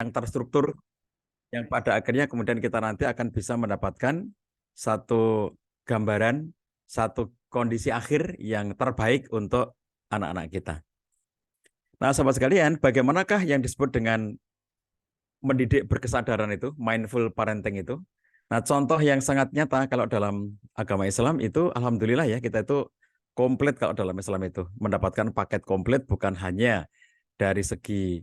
yang terstruktur, yang pada akhirnya kemudian kita nanti akan bisa mendapatkan satu gambaran, satu kondisi akhir yang terbaik untuk anak-anak kita. Nah, sahabat sekalian, bagaimanakah yang disebut dengan mendidik berkesadaran itu, mindful parenting itu? Nah, contoh yang sangat nyata kalau dalam agama Islam itu, alhamdulillah ya, kita itu komplit kalau dalam Islam itu. Mendapatkan paket komplit bukan hanya dari segi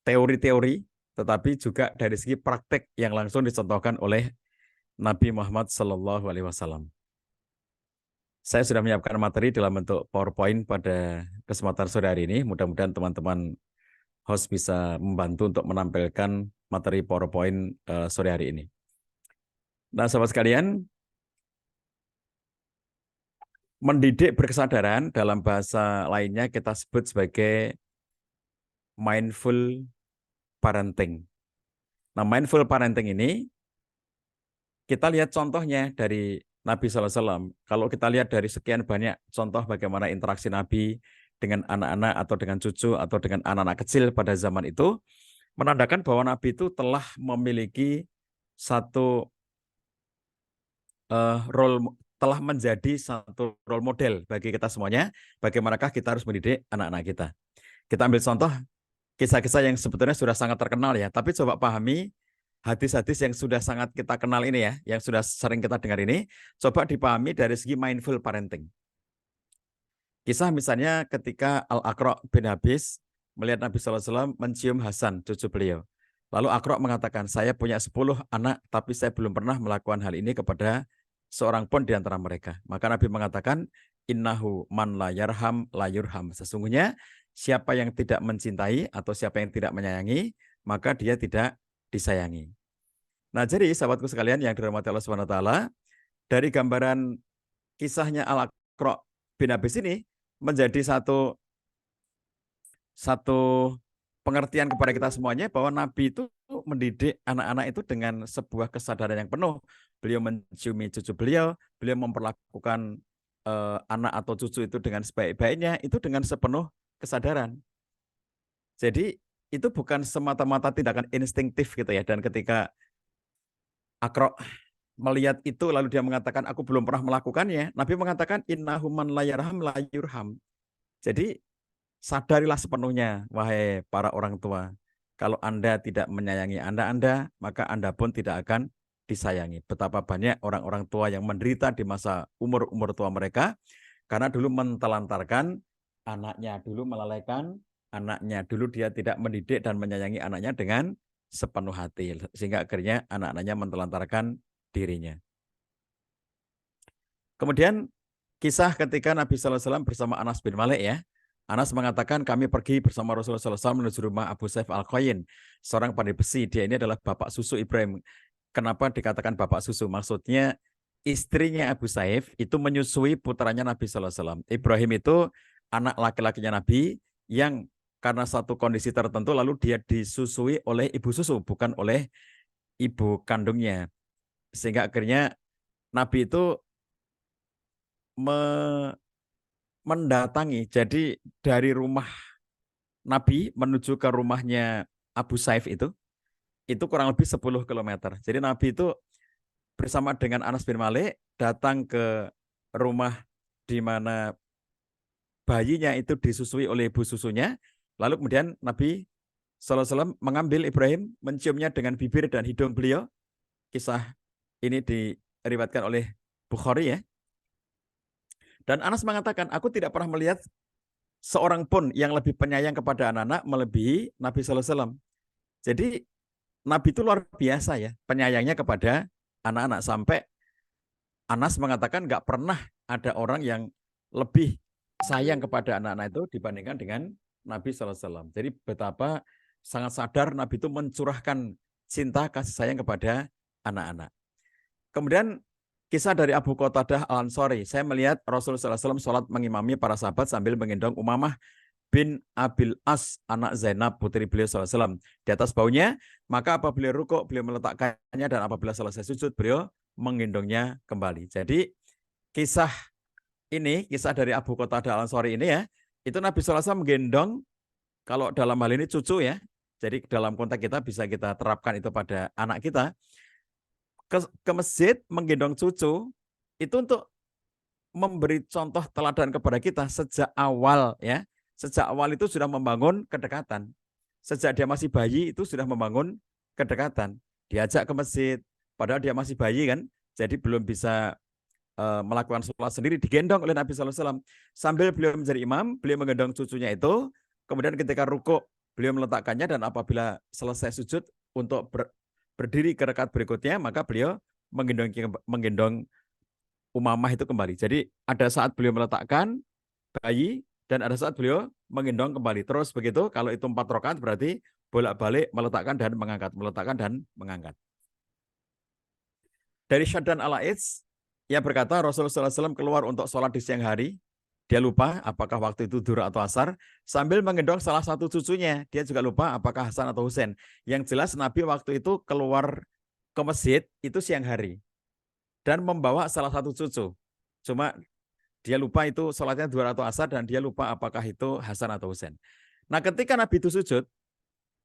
teori-teori, tetapi juga dari segi praktek yang langsung dicontohkan oleh Nabi Muhammad SAW. Saya sudah menyiapkan materi dalam bentuk PowerPoint pada kesempatan sore hari ini. Mudah-mudahan teman-teman host bisa membantu untuk menampilkan materi PowerPoint sore hari ini. Nah, sahabat sekalian, mendidik berkesadaran dalam bahasa lainnya kita sebut sebagai mindful parenting. Nah, mindful parenting ini kita lihat contohnya dari Nabi SAW. Kalau kita lihat dari sekian banyak contoh bagaimana interaksi Nabi dengan anak-anak atau dengan cucu atau dengan anak-anak kecil pada zaman itu, menandakan bahwa Nabi itu telah memiliki satu telah menjadi satu role model bagi kita semuanya, bagaimanakah kita harus mendidik anak-anak kita. Kita ambil contoh kisah-kisah yang sebetulnya sudah sangat terkenal ya, tapi coba pahami hadis-hadis yang sudah sangat kita kenal ini ya, yang sudah sering kita dengar ini, coba dipahami dari segi mindful parenting. Kisah misalnya ketika Al-Aqra bin Habis melihat Nabi SAW mencium Hasan, cucu beliau. Lalu Aqra mengatakan, saya punya 10 anak, tapi saya belum pernah melakukan hal ini kepada seorang pun di antara mereka. Maka Nabi mengatakan, innahu man la yarham la yurham. Sesungguhnya siapa yang tidak mencintai atau siapa yang tidak menyayangi, maka dia tidak disayangi. Nah, jadi sahabatku sekalian yang dirahmati Allah Subhanahu wa taala, dari gambaran kisahnya Al-Aqra bin Habis ini menjadi satu pengertian kepada kita semuanya bahwa Nabi itu mendidik anak-anak itu dengan sebuah kesadaran yang penuh. Beliau menciumi cucu beliau, beliau memperlakukan anak atau cucu itu dengan sebaik-baiknya, itu dengan sepenuh kesadaran. Jadi itu bukan semata-mata tindakan instingtif gitu ya. Dan ketika Aqra melihat itu lalu dia mengatakan aku belum pernah melakukannya, Nabi mengatakan innahu man la yarham la yurham. Jadi sadarilah sepenuhnya, wahai para orang tua. Kalau Anda tidak menyayangi Anda, maka Anda pun tidak akan disayangi. Betapa banyak orang-orang tua yang menderita di masa umur-umur tua mereka, karena dulu mentelantarkan anaknya, dulu melalaikan anaknya, dulu dia tidak mendidik dan menyayangi anaknya dengan sepenuh hati. Sehingga akhirnya anak-anaknya mentelantarkan dirinya. Kemudian kisah ketika Nabi SAW bersama Anas bin Malik ya. Anas mengatakan kami pergi bersama Rasulullah SAW menuju rumah Abu Saif Al-Qayin, seorang pandai besi. Dia ini adalah bapak susu Ibrahim. Kenapa dikatakan bapak susu? Maksudnya istrinya Abu Saif itu menyusui putranya Nabi SAW. Ibrahim itu anak laki-lakinya Nabi yang karena satu kondisi tertentu lalu dia disusui oleh ibu susu, bukan oleh ibu kandungnya. Sehingga akhirnya Nabi itu mendatangi, jadi dari rumah Nabi menuju ke rumahnya Abu Saif itu kurang lebih 10 km. Jadi Nabi itu bersama dengan Anas bin Malik datang ke rumah di mana bayinya itu disusui oleh ibu susunya. Lalu kemudian Nabi SAW mengambil Ibrahim, menciumnya dengan bibir dan hidung beliau. Kisah ini diriwayatkan oleh Bukhari ya. Dan Anas mengatakan, aku tidak pernah melihat seorang pun yang lebih penyayang kepada anak-anak melebihi Nabi SAW. Jadi Nabi itu luar biasa ya, penyayangnya kepada anak-anak. Sampai Anas mengatakan nggak pernah ada orang yang lebih sayang kepada anak-anak itu dibandingkan dengan Nabi SAW. Jadi betapa sangat sadar Nabi itu mencurahkan cinta kasih sayang kepada anak-anak. Kemudian kisah dari Abu Qatadah Al-Ansari. Saya melihat Rasulullah SAW sholat mengimami para sahabat sambil menggendong Umamah bin Abil As, anak Zainab, putri beliau SAW, di atas baunya. Maka apabila rukuk, beliau meletakkannya, dan apabila selesai sujud, beliau menggendongnya kembali. Jadi kisah dari Abu Qatadah Al-Ansari ini ya, itu Nabi SAW menggendong, kalau dalam hal ini cucu ya, Jadi dalam konteks kita bisa kita terapkan itu pada anak kita. Ke masjid menggendong cucu itu untuk memberi contoh teladan kepada kita sejak awal ya. Sejak awal itu sudah membangun kedekatan. Sejak dia masih bayi itu sudah membangun kedekatan. Diajak ke masjid, padahal dia masih bayi kan, jadi belum bisa melakukan sholat sendiri, digendong oleh Nabi SAW. Sambil beliau menjadi imam, beliau menggendong cucunya itu, kemudian ketika rukuk, beliau meletakkannya, dan apabila selesai sujud untuk berdiri ke rakaat berikutnya, maka beliau menggendong Umamah itu kembali. Jadi ada saat beliau meletakkan bayi, dan ada saat beliau menggendong kembali. Terus begitu, kalau itu 4 rakaat berarti bolak-balik meletakkan dan mengangkat, meletakkan dan mengangkat. Dari Syaddan al-Aiz, ia berkata Rasulullah SAW keluar untuk sholat di siang hari. Dia lupa apakah waktu itu Duhur atau Asar, sambil menggendong salah satu cucunya. Dia juga lupa apakah Hasan atau Husain. Yang jelas Nabi waktu itu keluar ke masjid itu siang hari dan membawa salah satu cucu. Cuma dia lupa itu sholatnya Duhur atau Asar, dan dia lupa apakah itu Hasan atau Husain. Nah, ketika Nabi itu sujud,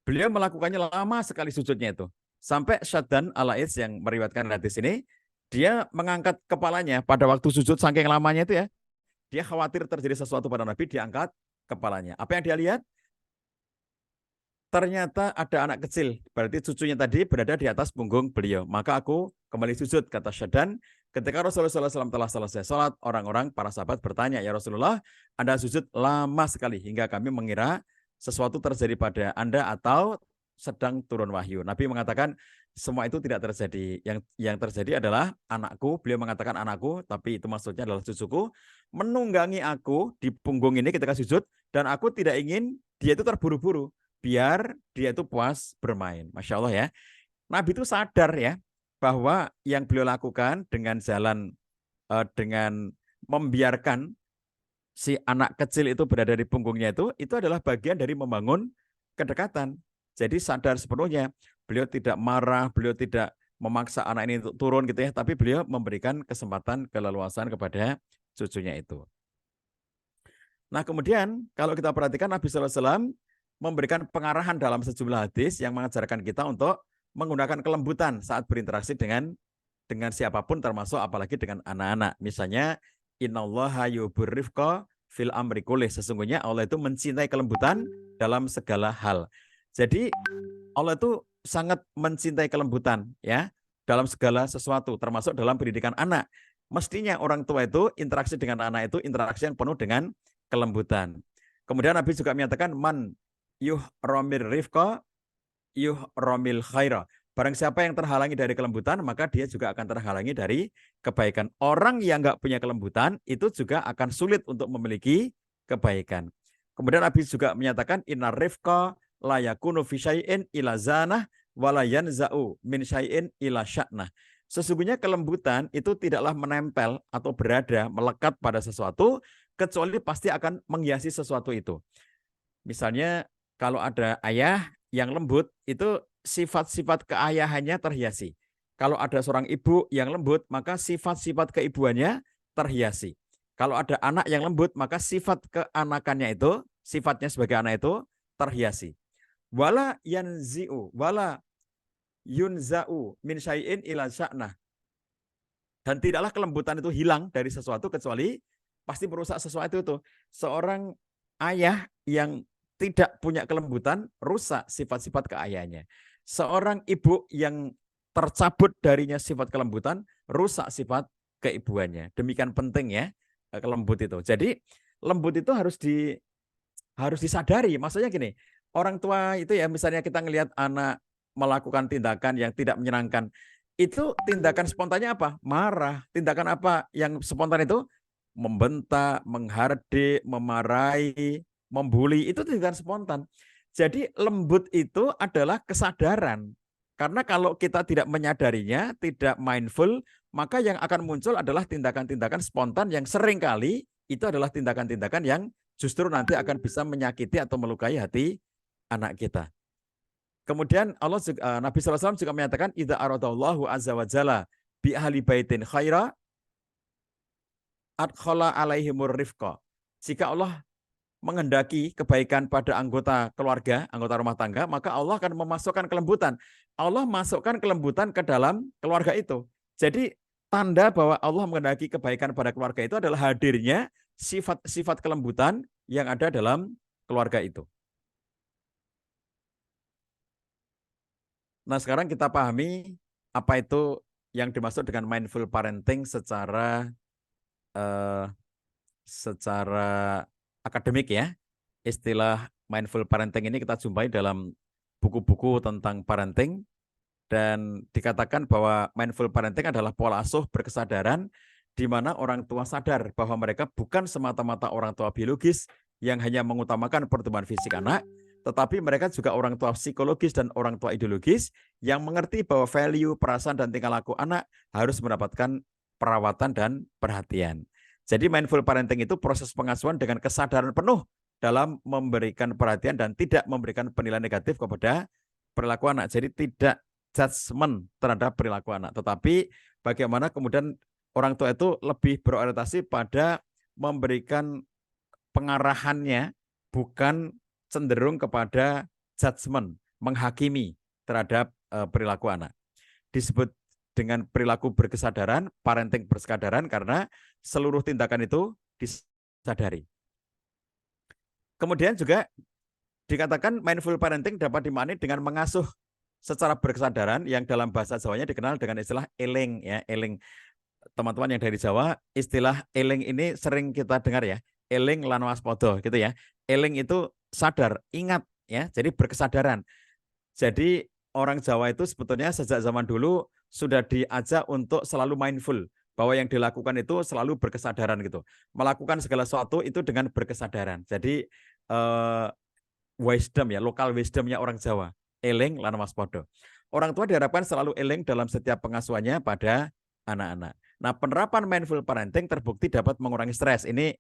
beliau melakukannya lama sekali sujudnya itu. Sampai Syaddan al-Aiz yang meriwayatkan hadis ini, dia mengangkat kepalanya pada waktu sujud saking lamanya itu ya. Dia khawatir terjadi sesuatu pada Nabi, diangkat kepalanya. Apa yang dia lihat? Ternyata ada anak kecil, berarti cucunya tadi berada di atas punggung beliau. Maka aku kembali sujud, kata Syaddan. Ketika Rasulullah SAW telah selesai sholat, orang-orang, para sahabat bertanya, ya Rasulullah, Anda sujud lama sekali hingga kami mengira sesuatu terjadi pada Anda atau sedang turun wahyu. Nabi mengatakan semua itu tidak terjadi. Yang terjadi adalah anakku, beliau mengatakan anakku, tapi itu maksudnya adalah cucuku, menunggangi aku di punggung ini ketika sujud, dan aku tidak ingin dia itu terburu-buru, biar dia itu puas bermain. Masya Allah ya. Nabi itu sadar ya, bahwa yang beliau lakukan dengan dengan membiarkan si anak kecil itu berada di punggungnya itu adalah bagian dari membangun kedekatan. Jadi sadar sepenuhnya, beliau tidak marah, beliau tidak memaksa anak ini untuk turun gitu ya, tapi beliau memberikan kesempatan keleluasan kepada cucunya itu. Nah, kemudian kalau kita perhatikan Nabi SAW memberikan pengarahan dalam sejumlah hadis yang mengajarkan kita untuk menggunakan kelembutan saat berinteraksi dengan siapapun, termasuk apalagi dengan anak-anak. Misalnya, innallaha yuhibbur-rifqa fil amri kullih. Sesungguhnya Allah itu mencintai kelembutan dalam segala hal. Jadi Allah itu sangat mencintai kelembutan ya dalam segala sesuatu, termasuk dalam pendidikan anak. Mestinya orang tua itu interaksi dengan anak itu interaksi yang penuh dengan kelembutan. Kemudian Nabi juga menyatakan man yuhramir rifqa yuhramil khaira. Barang siapa yang terhalangi dari kelembutan, maka dia juga akan terhalangi dari kebaikan. Orang yang nggak punya kelembutan, itu juga akan sulit untuk memiliki kebaikan. Kemudian Nabi juga menyatakan, inna rifqa la yakunu fi syai'in ila zanah wa la yanza'u min syai'in ila sya'nah. Sesungguhnya kelembutan itu tidaklah menempel atau berada, melekat pada sesuatu, kecuali pasti akan menghiasi sesuatu itu. Misalnya, kalau ada ayah yang lembut, itu sifat-sifat keayahannya terhiasi. Kalau ada seorang ibu yang lembut, maka sifat-sifat keibuannya terhiasi. Kalau ada anak yang lembut, maka sifat keanakannya itu, sifatnya sebagai anak itu terhiasi. Wala yanzi'u, wala yunza'u min syai'in ila sya'nah. Dan tidaklah kelembutan itu hilang dari sesuatu kecuali pasti merusak sesuatu itu. Seorang ayah yang tidak punya kelembutan, rusak sifat-sifat keayahannya. Seorang ibu yang tercabut darinya sifat kelembutan, rusak sifat keibuannya. Demikian penting ya lembut itu. Jadi lembut itu harus disadari. Maksudnya gini, orang tua itu ya misalnya kita ngelihat anak melakukan tindakan yang tidak menyenangkan, itu tindakan spontannya apa? Marah. Tindakan apa yang spontan itu? Membentak, menghardik, memarahi, membuli, itu tindakan spontan. Jadi lembut itu adalah kesadaran. Karena kalau kita tidak menyadarinya, tidak mindful, maka yang akan muncul adalah tindakan-tindakan spontan yang seringkali itu adalah tindakan-tindakan yang justru nanti akan bisa menyakiti atau melukai hati anak kita. Kemudian Nabi SAW juga menyatakan, idza aradallahu azza wa jalla bi ahli baitin khaira adkhala alaihimur rifqa. Jika Allah menghendaki kebaikan pada anggota keluarga, anggota rumah tangga, maka Allah akan memasukkan kelembutan. Allah masukkan kelembutan ke dalam keluarga itu. Jadi tanda bahwa Allah menghendaki kebaikan pada keluarga itu adalah hadirnya sifat-sifat kelembutan yang ada dalam keluarga itu. Nah, sekarang kita pahami apa itu yang dimaksud dengan mindful parenting secara akademik ya. Istilah mindful parenting ini kita jumpai dalam buku-buku tentang parenting dan dikatakan bahwa mindful parenting adalah pola asuh berkesadaran di mana orang tua sadar bahwa mereka bukan semata-mata orang tua biologis yang hanya mengutamakan pertumbuhan fisik anak, tetapi mereka juga orang tua psikologis dan orang tua ideologis yang mengerti bahwa value, perasaan, dan tingkah laku anak harus mendapatkan perawatan dan perhatian. Jadi mindful parenting itu proses pengasuhan dengan kesadaran penuh dalam memberikan perhatian dan tidak memberikan penilaian negatif kepada perilaku anak. Jadi tidak judgement terhadap perilaku anak, tetapi bagaimana kemudian orang tua itu lebih berorientasi pada memberikan pengarahannya, bukan cenderung kepada judgement, menghakimi terhadap perilaku anak. Disebut dengan perilaku berkesadaran, parenting berkesadaran karena seluruh tindakan itu disadari. Kemudian juga dikatakan mindful parenting dapat dimaknai dengan mengasuh secara berkesadaran yang dalam bahasa Jawanya dikenal dengan istilah eling ya, eling. Teman-teman yang dari Jawa, istilah eling ini sering kita dengar ya, eling lan waspada gitu ya. Eling itu sadar, ingat ya, jadi berkesadaran. Jadi orang Jawa itu sebetulnya sejak zaman dulu sudah diajak untuk selalu mindful, bahwa yang dilakukan itu selalu berkesadaran gitu. Melakukan segala sesuatu itu dengan berkesadaran. Jadi wisdom ya, lokal wisdomnya orang Jawa, eling lan waspada. Orang tua diharapkan selalu eling dalam setiap pengasuhannya pada anak-anak. Nah, penerapan mindful parenting terbukti dapat mengurangi stres. Ini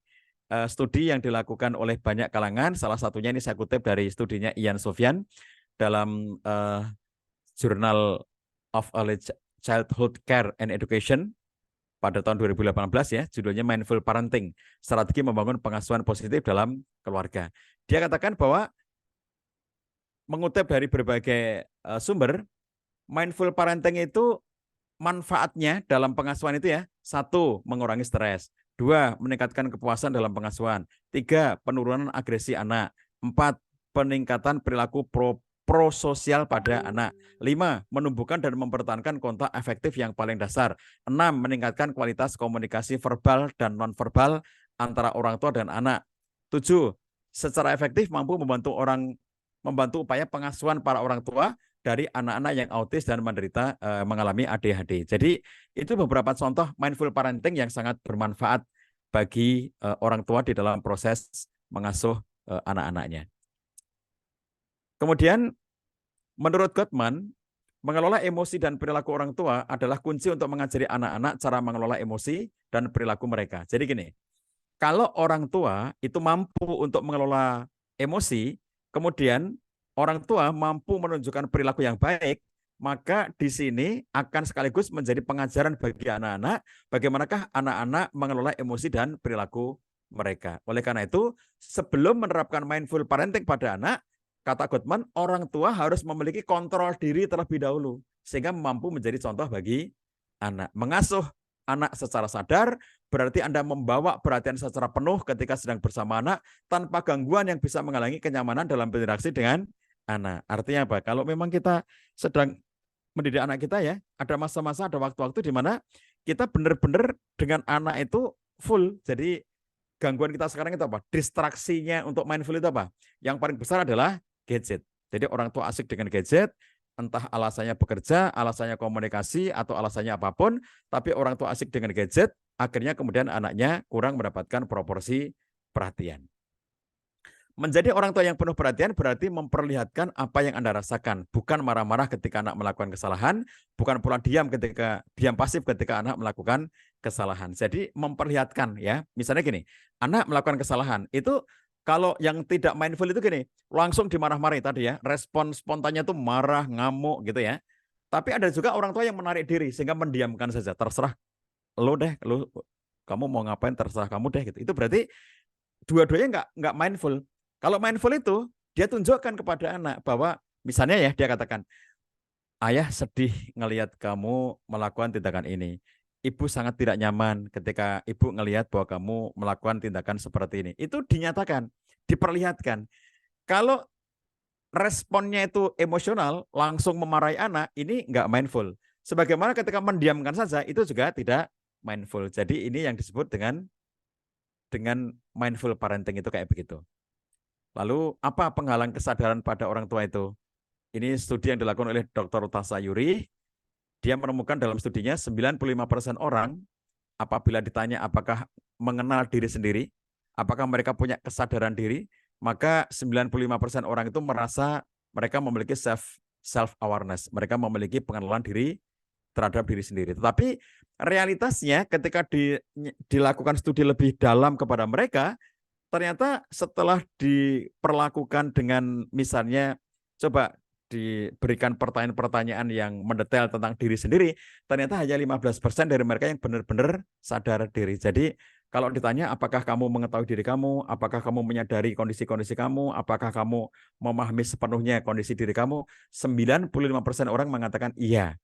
studi yang dilakukan oleh banyak kalangan. Salah satunya ini saya kutip dari studinya Ian Sofyan dalam Journal of Early Childhood Care and Education pada tahun 2018 ya, judulnya Mindful Parenting, Strategi Membangun Pengasuhan Positif dalam Keluarga. Dia katakan bahwa mengutip dari berbagai sumber, mindful parenting itu manfaatnya dalam pengasuhan itu ya, 1, mengurangi stres, 2, meningkatkan kepuasan dalam pengasuhan, 3, penurunan agresi anak, 4, peningkatan perilaku prososial pada anak, 5, menumbuhkan dan mempertahankan kontak efektif yang paling dasar, 6, meningkatkan kualitas komunikasi verbal dan nonverbal antara orang tua dan anak, 7, secara efektif mampu membantu upaya pengasuhan para orang tua dari anak-anak yang autis dan mengalami ADHD. Jadi itu beberapa contoh mindful parenting yang sangat bermanfaat bagi orang tua di dalam proses mengasuh anak-anaknya. Kemudian menurut Gottman, mengelola emosi dan perilaku orang tua adalah kunci untuk mengajari anak-anak cara mengelola emosi dan perilaku mereka. Jadi gini, kalau orang tua itu mampu untuk mengelola emosi, kemudian orang tua mampu menunjukkan perilaku yang baik, maka di sini akan sekaligus menjadi pengajaran bagi anak-anak bagaimanakah anak-anak mengelola emosi dan perilaku mereka. Oleh karena itu, sebelum menerapkan mindful parenting pada anak, kata Gottman, orang tua harus memiliki kontrol diri terlebih dahulu sehingga mampu menjadi contoh bagi anak. Mengasuh anak secara sadar berarti Anda membawa perhatian secara penuh ketika sedang bersama anak tanpa gangguan yang bisa menghalangi kenyamanan dalam berinteraksi dengan anak. Artinya apa? Kalau memang kita sedang mendidik anak kita ya, ada masa-masa, ada waktu-waktu di mana kita benar-benar dengan anak itu full. Jadi gangguan kita sekarang itu apa? Distraksinya untuk mindful itu apa? Yang paling besar adalah gadget. Jadi orang tua asik dengan gadget, entah alasannya bekerja, alasannya komunikasi, atau alasannya apapun, tapi orang tua asik dengan gadget, akhirnya kemudian anaknya kurang mendapatkan proporsi perhatian. Menjadi orang tua yang penuh perhatian berarti memperlihatkan apa yang Anda rasakan, bukan marah-marah ketika anak melakukan kesalahan, bukan pula diam pasif ketika anak melakukan kesalahan. Jadi memperlihatkan ya. Misalnya gini, anak melakukan kesalahan, itu kalau yang tidak mindful itu gini, langsung dimarah-marahi tadi ya, respon spontannya tuh marah, ngamuk gitu ya. Tapi ada juga orang tua yang menarik diri sehingga mendiamkan saja, terserah lo deh, kamu mau ngapain terserah kamu deh gitu. Itu berarti dua-duanya nggak mindful. Kalau mindful itu dia tunjukkan kepada anak bahwa misalnya ya dia katakan, ayah sedih ngelihat kamu melakukan tindakan ini. Ibu sangat tidak nyaman ketika ibu ngelihat bahwa kamu melakukan tindakan seperti ini. Itu dinyatakan, diperlihatkan. Kalau responnya itu emosional, langsung memarahi anak, ini nggak mindful. Sebagaimana ketika mendiamkan saja, itu juga tidak mindful. Jadi ini yang disebut dengan mindful parenting itu kayak begitu. Lalu apa penghalang kesadaran pada orang tua itu? Ini studi yang dilakukan oleh Dr. Utasa Yuri. Dia menemukan dalam studinya 95% orang apabila ditanya apakah mengenal diri sendiri, apakah mereka punya kesadaran diri, maka 95% orang itu merasa mereka memiliki self awareness, mereka memiliki pengenalan diri terhadap diri sendiri. Tetapi realitasnya ketika dilakukan studi lebih dalam kepada mereka, ternyata setelah diperlakukan dengan misalnya coba diberikan pertanyaan-pertanyaan yang mendetail tentang diri sendiri, ternyata hanya 15% dari mereka yang benar-benar sadar diri. Jadi kalau ditanya apakah kamu mengetahui diri kamu, apakah kamu menyadari kondisi-kondisi kamu, apakah kamu memahami sepenuhnya kondisi diri kamu, 95% orang mengatakan iya.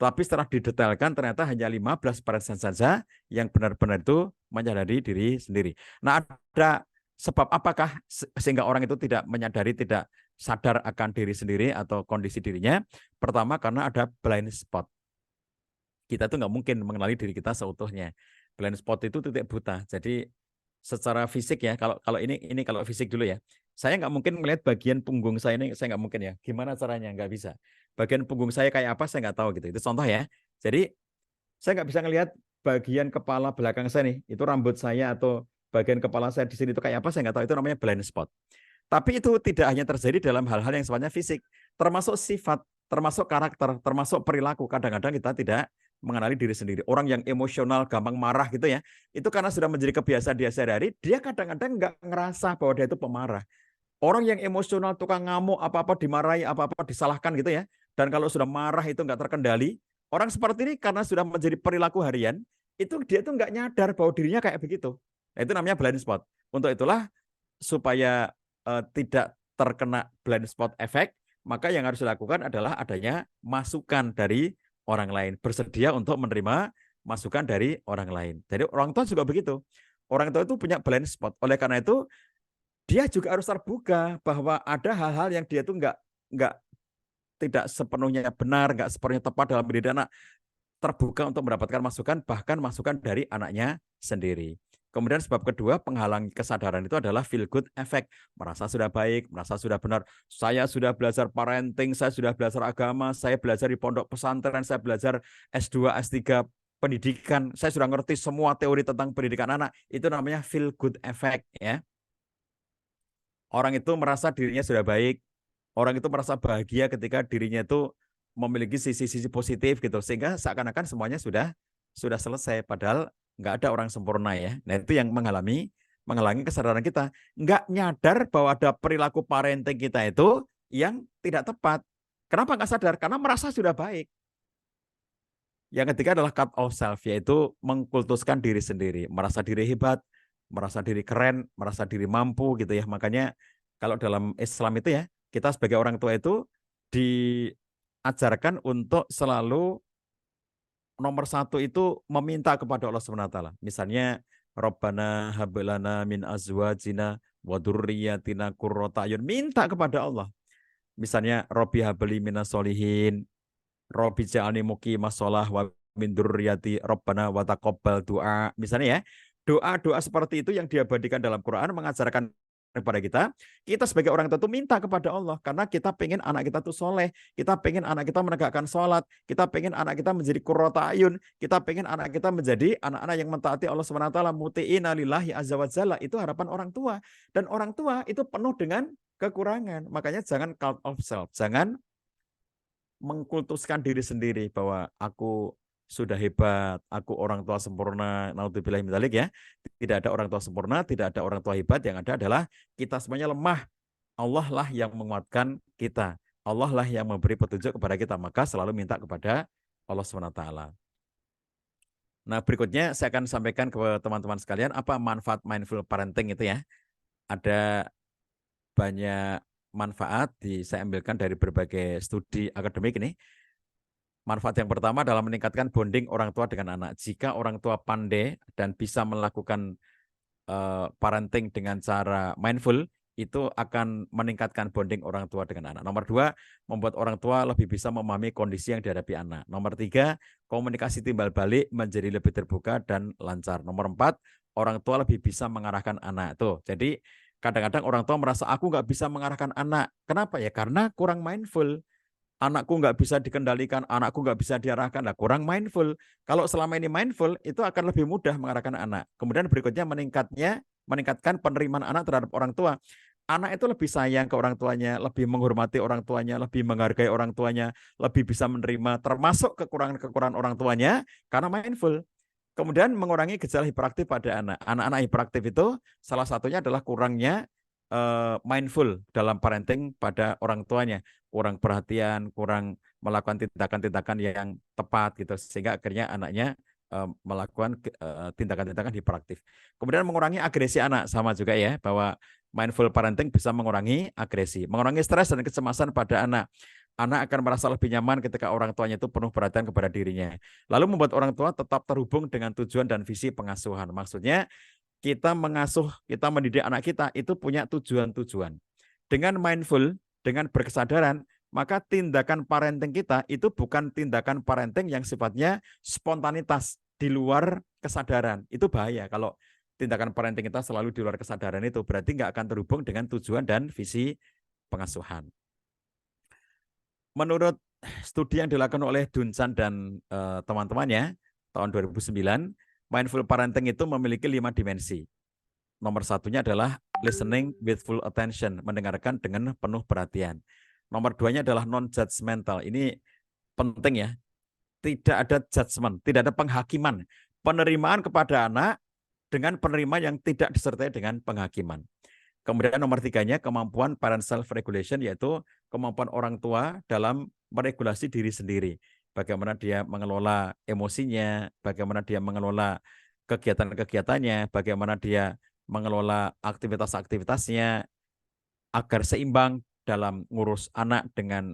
Tapi setelah didetailkan ternyata hanya 15% saja yang benar-benar itu menyadari diri sendiri. Nah, ada sebab apakah sehingga orang itu tidak menyadari, tidak sadar akan diri sendiri atau kondisi dirinya? Pertama, karena ada blind spot. Kita tuh nggak mungkin mengenali diri kita seutuhnya. Blind spot itu titik buta. Jadi secara fisik ya, kalau ini kalau fisik dulu ya, saya nggak mungkin melihat bagian punggung saya ini, saya nggak mungkin ya. Gimana caranya? Nggak bisa. Bagian punggung saya kayak apa, saya nggak tahu gitu. Itu contoh ya. Jadi saya nggak bisa ngelihat bagian kepala belakang saya nih, itu rambut saya atau bagian kepala saya di sini itu kayak apa, saya nggak tahu. Itu namanya blind spot. Tapi itu tidak hanya terjadi dalam hal-hal yang sifatnya fisik, termasuk sifat, termasuk karakter, termasuk perilaku. Kadang-kadang kita tidak mengenali diri sendiri. Orang yang emosional, gampang marah gitu ya, itu karena sudah menjadi kebiasaan dia sehari-hari, dia kadang-kadang nggak ngerasa bahwa dia itu pemarah. Orang yang emosional, tukang ngamuk, apa-apa dimarahi, apa-apa disalahkan gitu ya, dan kalau sudah marah itu nggak terkendali, orang seperti ini karena sudah menjadi perilaku harian, itu dia tuh nggak nyadar bahwa dirinya kayak begitu. Nah, itu namanya blind spot. Untuk itulah supaya tidak terkena blind spot efek, maka yang harus dilakukan adalah adanya masukan dari orang lain, bersedia untuk menerima masukan dari orang lain. Jadi orang tua juga begitu. Orang tua itu punya blind spot. Oleh karena itu, dia juga harus terbuka bahwa ada hal-hal yang dia tuh nggak tidak sepenuhnya benar, nggak sepenuhnya tepat dalam mendidik anak. Terbuka untuk mendapatkan masukan, bahkan masukan dari anaknya sendiri. Kemudian sebab kedua, penghalang kesadaran itu adalah feel good effect. Merasa sudah baik, merasa sudah benar. Saya sudah belajar parenting, saya sudah belajar agama, saya belajar di pondok pesantren, saya belajar S2, S3 pendidikan, saya sudah ngerti semua teori tentang pendidikan anak. Itu namanya feel good effect ya. Orang itu merasa dirinya sudah baik, orang itu merasa bahagia ketika dirinya itu memiliki sisi-sisi positif gitu, sehingga seakan-akan semuanya sudah selesai, padahal nggak ada orang sempurna ya. Nah itu yang menghalangi kesadaran kita, nggak nyadar bahwa ada perilaku parenting kita itu yang tidak tepat. Kenapa nggak sadar? Karena merasa sudah baik. Yang ketiga adalah cut off self, yaitu mengkultuskan diri sendiri, merasa diri hebat, merasa diri keren, merasa diri mampu gitu ya. Makanya kalau dalam Islam itu ya, kita sebagai orang tua itu diajarkan untuk selalu nomor satu itu meminta kepada Allah SWT. Misalnya, Rabbana hablana min azwajina wa dzurriyyatina qurrata ayun. Minta kepada Allah. Misalnya, Robbi habli minas solihin, Robbi ja'alni muqimas shalah wa min dzurriyyati Rabbana wa taqabbal du'a. Misalnya ya, doa-doa seperti itu yang diabadikan dalam Quran mengajarkan kepada kita sebagai orang tua itu minta kepada Allah karena kita pengen anak kita tuh soleh, kita pengen anak kita menegakkan sholat, kita pengen anak kita menjadi qurrata ayun, kita pengen anak kita menjadi anak-anak yang mentaati Allah SWT, muti'ina lillahi azza wa jalla. Itu harapan orang tua, dan orang tua itu penuh dengan kekurangan. Makanya jangan cult of self, jangan mengkultuskan diri sendiri bahwa aku sudah hebat, aku orang tua sempurna, naudzubillah min dzalik ya. Tidak ada orang tua sempurna, tidak ada orang tua hebat, yang ada adalah kita semuanya lemah. Allah lah yang menguatkan kita. Allah lah yang memberi petunjuk kepada kita, maka selalu minta kepada Allah SWT. Nah, berikutnya saya akan sampaikan ke teman-teman sekalian apa manfaat mindful parenting itu ya. ada banyak manfaat saya ambilkan dari berbagai studi akademik ini. Manfaat yang pertama adalah meningkatkan bonding orang tua dengan anak. Jika orang tua pandai dan bisa melakukan parenting dengan cara mindful, itu akan meningkatkan bonding orang tua dengan anak. Nomor 2, membuat orang tua lebih bisa memahami kondisi yang dihadapi anak. Nomor 3, komunikasi timbal balik menjadi lebih terbuka dan lancar. Nomor 4, orang tua lebih bisa mengarahkan anak. Tuh, jadi kadang-kadang orang tua merasa aku nggak bisa mengarahkan anak. Kenapa ya? Karena kurang mindful. Anakku nggak bisa dikendalikan, anakku nggak bisa diarahkan, lah kurang mindful. Kalau selama ini mindful, itu akan lebih mudah mengarahkan anak. Kemudian berikutnya meningkatkan penerimaan anak terhadap orang tua. Anak itu lebih sayang ke orang tuanya, lebih menghormati orang tuanya, lebih menghargai orang tuanya, lebih bisa menerima termasuk kekurangan-kekurangan orang tuanya karena mindful. Kemudian mengurangi gejala hiperaktif pada anak. Anak-anak hiperaktif itu salah satunya adalah kurangnya mindful dalam parenting pada orang tuanya, kurang perhatian, kurang melakukan tindakan-tindakan yang tepat gitu, sehingga akhirnya anaknya melakukan tindakan-tindakan hiperaktif. Kemudian mengurangi agresi anak, sama juga ya, bahwa mindful parenting bisa mengurangi agresi, mengurangi stres dan kecemasan pada anak. Anak akan merasa lebih nyaman ketika orang tuanya itu penuh perhatian kepada dirinya. Lalu membuat orang tua tetap terhubung dengan tujuan dan visi pengasuhan. Maksudnya kita mengasuh, kita mendidik anak kita itu punya tujuan-tujuan. Dengan mindful, dengan berkesadaran, maka tindakan parenting kita itu bukan tindakan parenting yang sifatnya spontanitas di luar kesadaran. Itu bahaya kalau tindakan parenting kita selalu di luar kesadaran, itu berarti nggak akan terhubung dengan tujuan dan visi pengasuhan. Menurut studi yang dilakukan oleh Duncan dan teman-temannya tahun 2009, mindful parenting itu memiliki 5 dimensi. Nomor satunya adalah listening with full attention, mendengarkan dengan penuh perhatian. Nomor 2-nya adalah non-judgmental. Ini penting ya. Tidak ada judgment, tidak ada penghakiman. Penerimaan kepada anak dengan penerimaan yang tidak disertai dengan penghakiman. Kemudian nomor 3-nya kemampuan parent self-regulation, yaitu kemampuan orang tua dalam meregulasi diri sendiri. Bagaimana dia mengelola emosinya, bagaimana dia mengelola kegiatan-kegiatannya, bagaimana dia mengelola aktivitas-aktivitasnya agar seimbang dalam ngurus anak dengan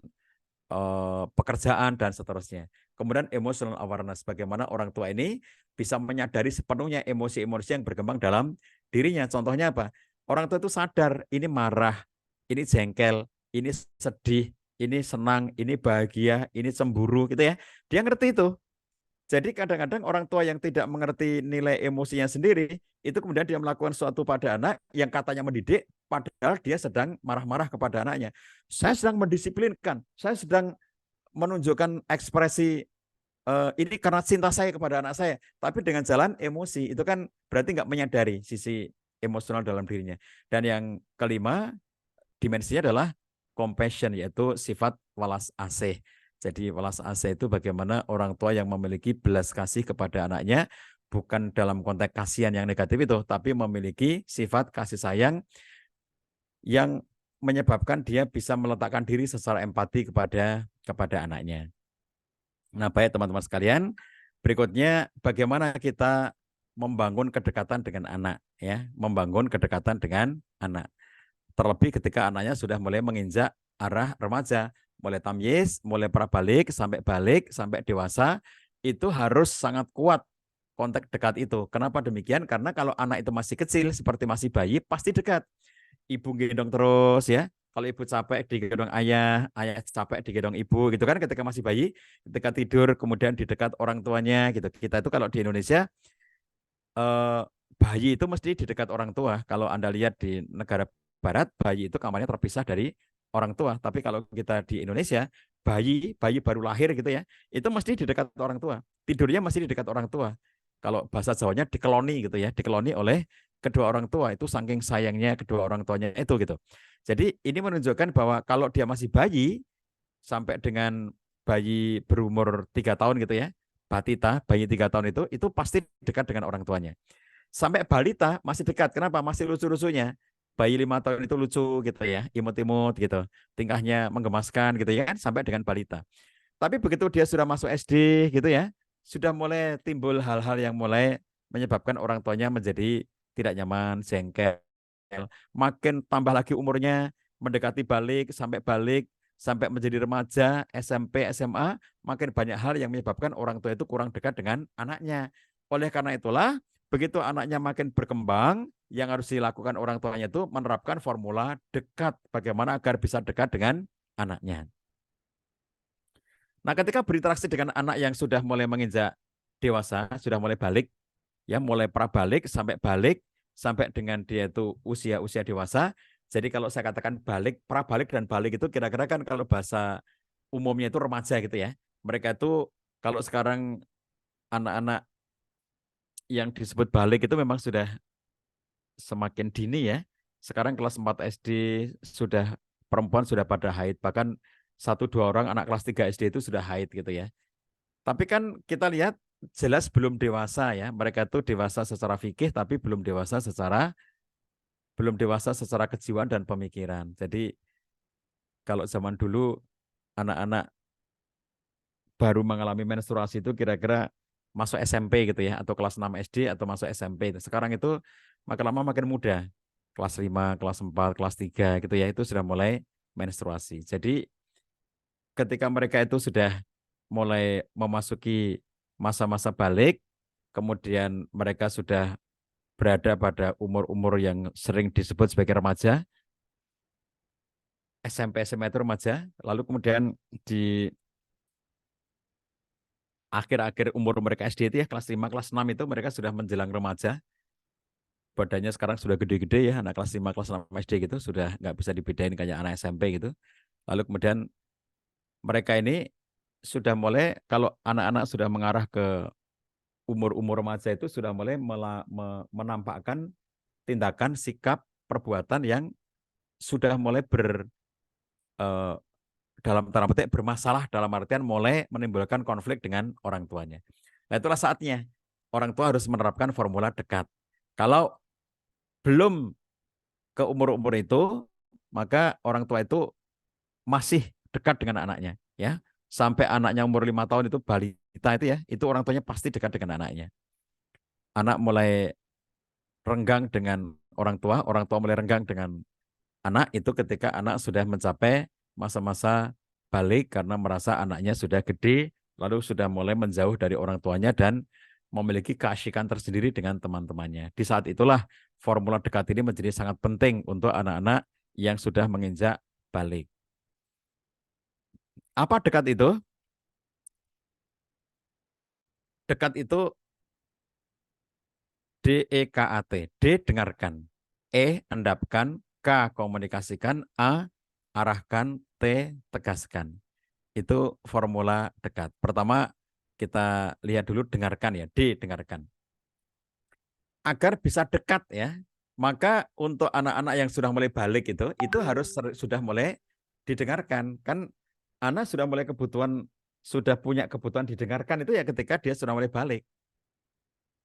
pekerjaan dan seterusnya. Kemudian emotional awareness, bagaimana orang tua ini bisa menyadari sepenuhnya emosi-emosi yang berkembang dalam dirinya. Contohnya apa? Orang tua itu sadar ini marah, ini jengkel, ini sedih, ini senang, ini bahagia, ini cemburu gitu ya. Dia ngerti itu. Jadi kadang-kadang orang tua yang tidak mengerti nilai emosinya sendiri, itu kemudian dia melakukan sesuatu pada anak yang katanya mendidik, padahal dia sedang marah-marah kepada anaknya. Saya sedang mendisiplinkan, saya sedang menunjukkan ekspresi ini karena cinta saya kepada anak saya, tapi dengan jalan emosi, itu kan berarti nggak menyadari sisi emosional dalam dirinya. Dan yang kelima, dimensinya adalah compassion, yaitu sifat welas asih. Jadi welas asih itu bagaimana orang tua yang memiliki belas kasih kepada anaknya, bukan dalam konteks kasihan yang negatif itu, tapi memiliki sifat kasih sayang yang menyebabkan dia bisa meletakkan diri secara empati kepada anaknya. Nah, baik teman-teman sekalian, berikutnya bagaimana kita membangun kedekatan dengan anak, ya, membangun kedekatan dengan anak. Terlebih ketika anaknya sudah mulai menginjak arah remaja, mulai tamyiz, mulai prabalik, sampai dewasa, itu harus sangat kuat kontak dekat itu. Kenapa demikian? Karena kalau anak itu masih kecil, seperti masih bayi, pasti dekat. Ibu gendong terus ya. Kalau ibu capek digendong ayah, ayah capek digendong ibu gitu kan ketika masih bayi, ketika tidur kemudian di dekat orang tuanya gitu. Kita itu kalau di Indonesia bayi itu mesti di dekat orang tua. Kalau Anda lihat di negara barat, bayi itu kamarnya terpisah dari orang tua. Tapi kalau kita di Indonesia, bayi baru lahir gitu ya, itu mesti di dekat orang tua. Tidurnya masih di dekat orang tua. Kalau bahasa Jawanya dikeloni gitu ya, dikeloni oleh kedua orang tua, itu saking sayangnya kedua orang tuanya itu gitu. Jadi ini menunjukkan bahwa kalau dia masih bayi sampai dengan bayi berumur 3 tahun gitu ya, batita, bayi 3 tahun itu pasti dekat dengan orang tuanya. Sampai balita masih dekat. Kenapa? Masih lucu-lucunya. Bayi 5 tahun itu lucu gitu ya, imut-imut gitu. Tingkahnya menggemaskan gitu ya kan, sampai dengan balita. Tapi begitu dia sudah masuk SD gitu ya, sudah mulai timbul hal-hal yang mulai menyebabkan orang tuanya menjadi tidak nyaman, jengkel, Makin tambah lagi umurnya, mendekati balik, sampai menjadi remaja, SMP, SMA, makin banyak hal yang menyebabkan orang tua itu kurang dekat dengan anaknya. Oleh karena itulah, begitu anaknya makin berkembang, yang harus dilakukan orang tuanya itu menerapkan formula dekat. Bagaimana agar bisa dekat dengan anaknya. Nah, ketika berinteraksi dengan anak yang sudah mulai menginjak dewasa, sudah mulai balik, ya mulai prabalik sampai dengan dia itu usia dewasa. Jadi kalau saya katakan balik, prabalik dan balik itu kira-kira kan kalau bahasa umumnya itu remaja gitu ya. Mereka itu kalau sekarang anak-anak yang disebut balik itu memang sudah semakin dini ya. Sekarang kelas 4 SD sudah perempuan sudah pada haid, bahkan satu dua orang anak kelas 3 SD itu sudah haid gitu ya. Tapi kan kita lihat jelas belum dewasa ya. Mereka itu dewasa secara fikih tapi belum dewasa secara kejiwaan dan pemikiran. Jadi kalau zaman dulu anak-anak baru mengalami menstruasi itu kira-kira masuk SMP gitu ya, atau kelas 6 SD atau masuk SMP. Sekarang itu makin lama makin muda. Kelas 5, kelas 4, kelas 3 gitu ya, itu sudah mulai menstruasi. Jadi ketika mereka itu sudah mulai memasuki masa-masa balik, kemudian mereka sudah berada pada umur-umur yang sering disebut sebagai remaja, SMP, SMA itu remaja, lalu kemudian di akhir-akhir umur mereka SD itu ya, kelas 5, kelas 6 itu mereka sudah menjelang remaja, badannya sekarang sudah gede-gede ya, anak kelas 5, kelas 6 SD gitu, sudah nggak bisa dibedain kayak anak SMP gitu. Lalu kemudian mereka ini sudah mulai, kalau anak-anak sudah mengarah ke umur-umur remaja itu sudah mulai menampakkan tindakan, sikap, perbuatan yang sudah mulai eh, dalam tanda petik bermasalah, dalam artian mulai menimbulkan konflik dengan orang tuanya. Nah, itulah saatnya orang tua harus menerapkan formula dekat. Kalau belum ke umur-umur itu, maka orang tua itu masih dekat dengan anaknya, ya. Sampai anaknya umur 5 tahun itu balita itu ya, itu orang tuanya pasti dekat dengan anaknya. Anak mulai renggang dengan orang tua mulai renggang dengan anak itu ketika anak sudah mencapai masa-masa balik karena merasa anaknya sudah gede, lalu sudah mulai menjauh dari orang tuanya dan memiliki keasyikan tersendiri dengan teman-temannya. Di saat itulah formula dekat ini menjadi sangat penting untuk anak-anak yang sudah menginjak balik. Apa dekat itu? Dekat itu DEKAT. D dengarkan. E endapkan. K komunikasikan. A arahkan. T tegaskan. Itu formula dekat. Pertama kita lihat dulu dengarkan ya. D dengarkan. Agar bisa dekat ya, maka untuk anak-anak yang sudah mulai balik itu harus sudah mulai didengarkan. Kan anak sudah mulai sudah punya kebutuhan didengarkan itu ya ketika dia sudah mulai balik.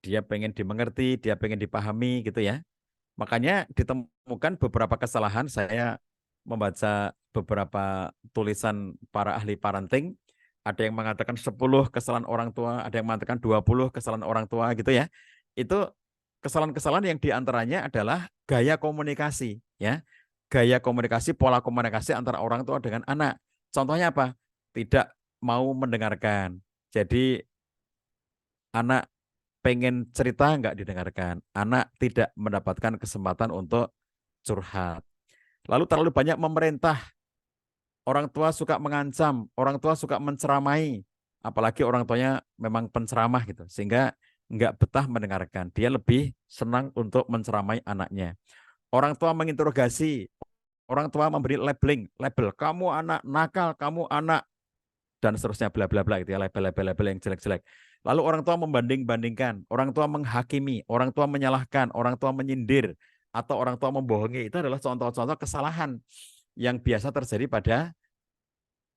Dia pengen dimengerti, dia pengen dipahami gitu ya. Makanya ditemukan beberapa kesalahan, saya membaca beberapa tulisan para ahli parenting, ada yang mengatakan 10 kesalahan orang tua, ada yang mengatakan 20 kesalahan orang tua gitu ya. Itu kesalahan-kesalahan yang diantaranya adalah gaya komunikasi ya. Gaya komunikasi, pola komunikasi antara orang tua dengan anak. Contohnya apa? Tidak mau mendengarkan. Jadi anak pengen cerita nggak didengarkan. Anak tidak mendapatkan kesempatan untuk curhat. Lalu terlalu banyak memerintah. Orang tua suka mengancam, orang tua suka menceramai. Apalagi orang tuanya memang penceramah gitu. Sehingga nggak betah mendengarkan. Dia lebih senang untuk menceramai anaknya. Orang tua menginterogasi, orang tua memberi label, kamu anak nakal, kamu anak dan seterusnya bla bla bla gitu ya, label-label yang jelek-jelek. Lalu orang tua membanding-bandingkan, orang tua menghakimi, orang tua menyalahkan, orang tua menyindir, atau orang tua membohongi. Itu adalah contoh-contoh kesalahan yang biasa terjadi pada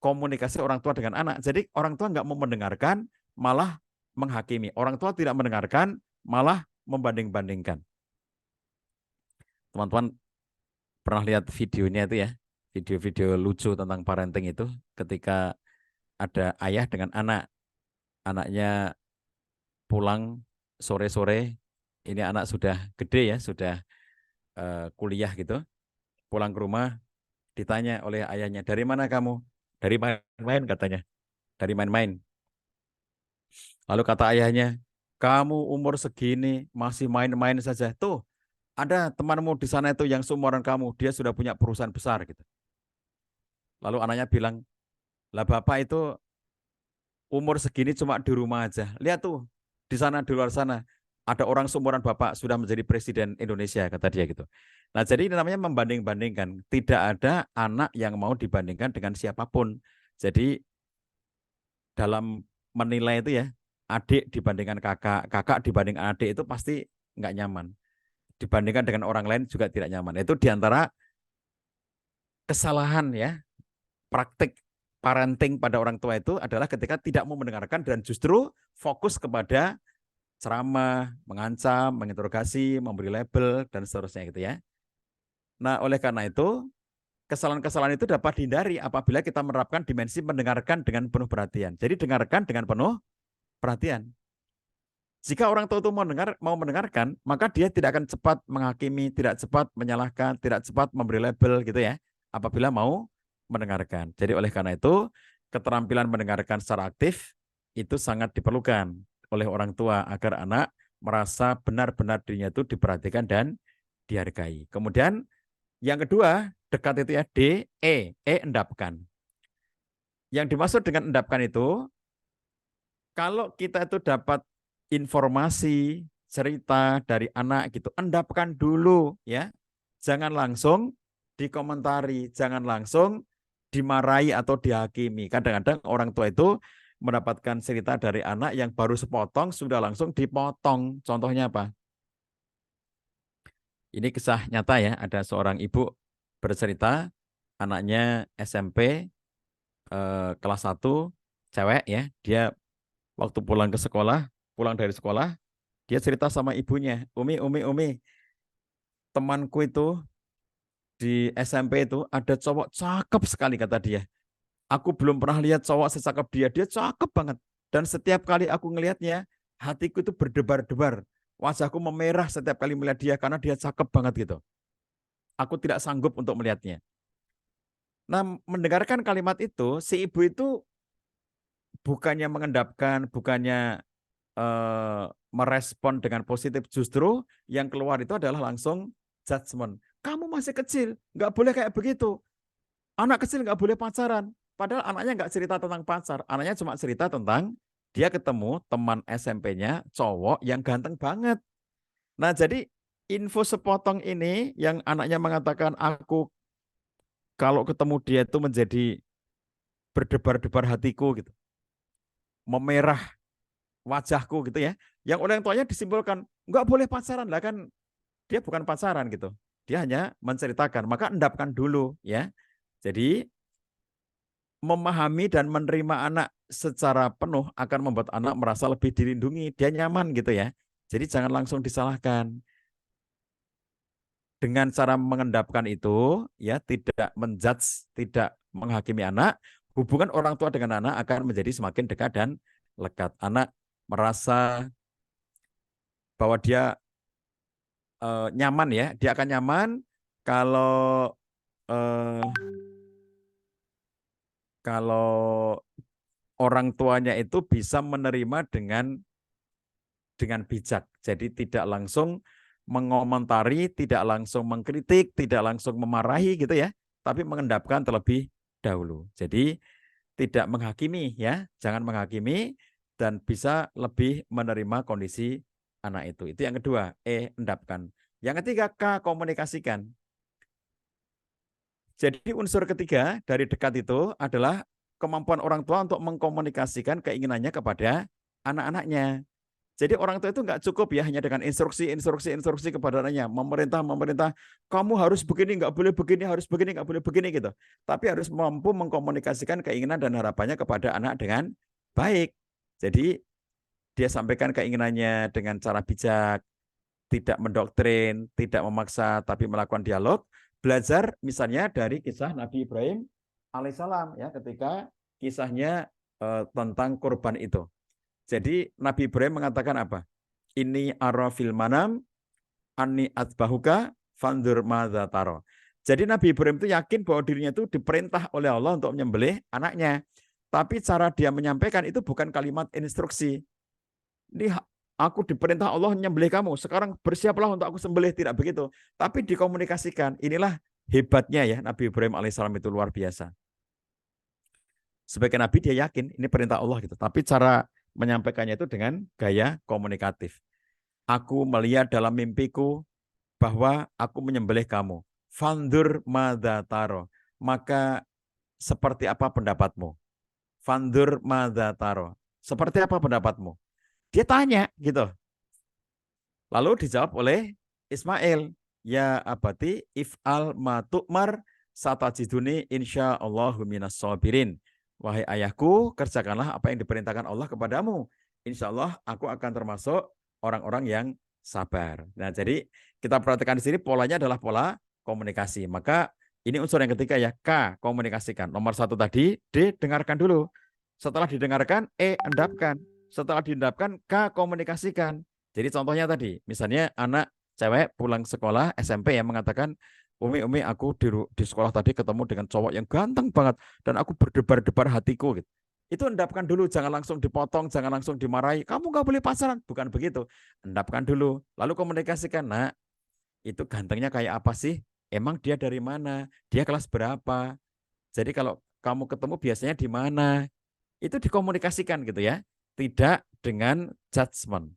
komunikasi orang tua dengan anak. Jadi orang tua nggak mau mendengarkan, malah menghakimi. Orang tua tidak mendengarkan, malah membanding-bandingkan. Teman-teman pernah lihat videonya itu ya, video-video lucu tentang parenting itu, ketika ada ayah dengan anak, anaknya pulang sore-sore, ini anak sudah gede ya, sudah kuliah gitu, pulang ke rumah ditanya oleh ayahnya, dari mana kamu? Dari main-main katanya, dari main-main. Lalu kata ayahnya, kamu umur segini masih main-main saja. Tuh, ada temanmu di sana itu yang seumuran kamu, dia sudah punya perusahaan besar gitu. Lalu anaknya bilang, lah bapak itu umur segini cuma di rumah aja. Lihat tuh, di sana, di luar sana, ada orang seumuran bapak sudah menjadi presiden Indonesia, kata dia gitu. Nah, jadi ini namanya membanding-bandingkan. Tidak ada anak yang mau dibandingkan dengan siapapun. Jadi dalam menilai itu ya, adik dibandingkan kakak, kakak dibanding adik itu pasti nggak nyaman. Dibandingkan dengan orang lain juga tidak nyaman. Itu diantara kesalahan ya, praktik parenting pada orang tua itu adalah ketika tidak mau mendengarkan dan justru fokus kepada ceramah, mengancam, menginterogasi, memberi label, dan seterusnya gitu ya. Nah, oleh karena itu, kesalahan-kesalahan itu dapat dihindari apabila kita menerapkan dimensi mendengarkan dengan penuh perhatian. Jadi dengarkan dengan penuh perhatian. Jika orang tua itu mau mendengarkan, maka dia tidak akan cepat menghakimi, tidak cepat menyalahkan, tidak cepat memberi label gitu ya, apabila mau mendengarkan. Jadi oleh karena itu, keterampilan mendengarkan secara aktif itu sangat diperlukan oleh orang tua agar anak merasa benar-benar dirinya itu diperhatikan dan dihargai. Kemudian yang kedua, dekat itu ya, endapkan. Yang dimaksud dengan endapkan itu, kalau kita itu dapat informasi, cerita dari anak gitu, endapkan dulu ya. Jangan langsung dikomentari, jangan langsung dimarahi atau dihakimi. Kadang-kadang orang tua itu mendapatkan cerita dari anak yang baru sepotong sudah langsung dipotong. Contohnya apa? Ini kisah nyata ya, ada seorang ibu bercerita anaknya SMP kelas 1 cewek ya, dia waktu pulang ke sekolah, pulang dari sekolah, dia cerita sama ibunya, Umi, temanku itu di SMP itu ada cowok cakep sekali kata dia. Aku belum pernah lihat cowok secakep dia, dia cakep banget. Dan setiap kali aku ngelihatnya, hatiku itu berdebar-debar. Wajahku memerah setiap kali melihat dia karena dia cakep banget gitu. Aku tidak sanggup untuk melihatnya. Nah, mendengarkan kalimat itu, si ibu itu bukannya mengendapkan, bukannya merespon dengan positif, justru yang keluar itu adalah langsung judgement. Kamu masih kecil, nggak boleh kayak begitu. Anak kecil nggak boleh pacaran. Padahal anaknya nggak cerita tentang pacar, anaknya cuma cerita tentang dia ketemu teman SMP-nya cowok yang ganteng banget. Nah, jadi info sepotong ini yang anaknya mengatakan aku kalau ketemu dia itu menjadi berdebar-debar hatiku gitu, memerah wajahku gitu ya. Yang orang tuanya disimpulkan nggak boleh pacaran lah kan dia bukan pacaran gitu. Dia hanya menceritakan, maka endapkan dulu ya. Jadi memahami dan menerima anak secara penuh akan membuat anak merasa lebih dilindungi, dia nyaman gitu ya. Jadi jangan langsung disalahkan. Dengan cara mengendapkan itu ya tidak menjudge, tidak menghakimi anak, hubungan orang tua dengan anak akan menjadi semakin dekat dan lekat. Anak merasa bahwa dia nyaman ya, dia akan nyaman kalau eh, kalau orang tuanya itu bisa menerima dengan bijak. Jadi tidak langsung mengomentari, tidak langsung mengkritik, tidak langsung memarahi gitu ya, tapi mengendapkan terlebih dahulu. Jadi tidak menghakimi ya, jangan menghakimi dan bisa lebih menerima kondisi anak itu. Itu yang kedua, endapkan. Yang ketiga, komunikasikan. Jadi unsur ketiga dari dekat itu adalah kemampuan orang tua untuk mengkomunikasikan keinginannya kepada anak-anaknya. Jadi orang tua itu nggak cukup ya hanya dengan instruksi kepada anaknya, memerintah, kamu harus begini, nggak boleh begini, harus begini, nggak boleh begini gitu. Tapi harus mampu mengkomunikasikan keinginan dan harapannya kepada anak dengan baik. Jadi dia sampaikan keinginannya dengan cara bijak, tidak mendoktrin, tidak memaksa, tapi melakukan dialog. Belajar misalnya dari kisah Nabi Ibrahim alaihissalam ya ketika kisahnya tentang kurban itu. Jadi Nabi Ibrahim mengatakan apa? Ini ara fil manam anni atbahuka fandur madza taro. Jadi Nabi Ibrahim itu yakin bahwa dirinya itu diperintah oleh Allah untuk menyembelih anaknya. Tapi cara dia menyampaikan itu bukan kalimat instruksi. Ini aku diperintah Allah menyembelih kamu, sekarang bersiaplah untuk aku sembelih, tidak begitu. Tapi dikomunikasikan. Inilah hebatnya ya Nabi Ibrahim alaihissalam, itu luar biasa. Sebagai Nabi dia yakin ini perintah Allah gitu. Tapi cara menyampaikannya itu dengan gaya komunikatif. Aku melihat dalam mimpiku bahwa aku menyembelih kamu. Fandur madza taro. Maka seperti apa pendapatmu? Fandur madza taro. Seperti apa pendapatmu? Dia tanya gitu. Lalu dijawab oleh Ismail, ya abati if'al ma tu'mar satajiduni insyaallahu minas sabirin. Wahai ayahku, kerjakanlah apa yang diperintahkan Allah kepadamu. Insya Allah aku akan termasuk orang-orang yang sabar. Nah, jadi kita perhatikan di sini polanya adalah pola komunikasi. Maka ini unsur yang ketiga ya, K, komunikasikan. Nomor 1 tadi, D, dengarkan dulu. Setelah didengarkan, E, endapkan. Setelah diendapkan, K, komunikasikan. Jadi contohnya tadi, misalnya anak cewek pulang sekolah SMP yang mengatakan, Umi, aku di sekolah tadi ketemu dengan cowok yang ganteng banget dan aku berdebar-debar hatiku gitu. Itu endapkan dulu, jangan langsung dipotong, jangan langsung dimarahi. Kamu nggak boleh pacaran, bukan begitu. Endapkan dulu, lalu komunikasikan. Nah, itu gantengnya kayak apa sih? Emang dia dari mana? Dia kelas berapa? Jadi kalau kamu ketemu biasanya di mana? Itu dikomunikasikan gitu ya. Tidak dengan judgement.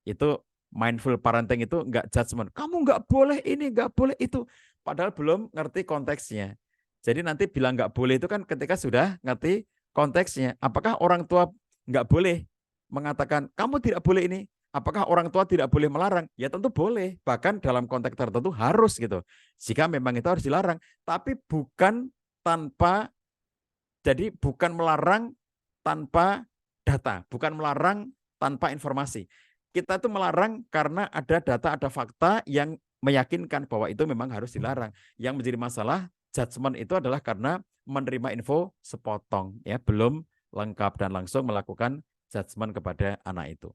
Itu mindful parenting itu enggak judgement. Kamu enggak boleh ini, enggak boleh itu. Padahal belum ngerti konteksnya. Jadi nanti bilang enggak boleh itu kan ketika sudah ngerti konteksnya. Apakah orang tua enggak boleh mengatakan kamu tidak boleh ini? Apakah orang tua tidak boleh melarang? Ya tentu boleh. Bahkan dalam konteks tertentu harus gitu. Jika memang itu harus dilarang. Tapi bukan tanpa, jadi bukan melarang tanpa data. Bukan melarang tanpa informasi. Kita itu melarang karena ada data, ada fakta yang meyakinkan bahwa itu memang harus dilarang. Yang menjadi masalah judgement itu adalah karena menerima info sepotong, ya belum lengkap dan langsung melakukan judgement kepada anak itu.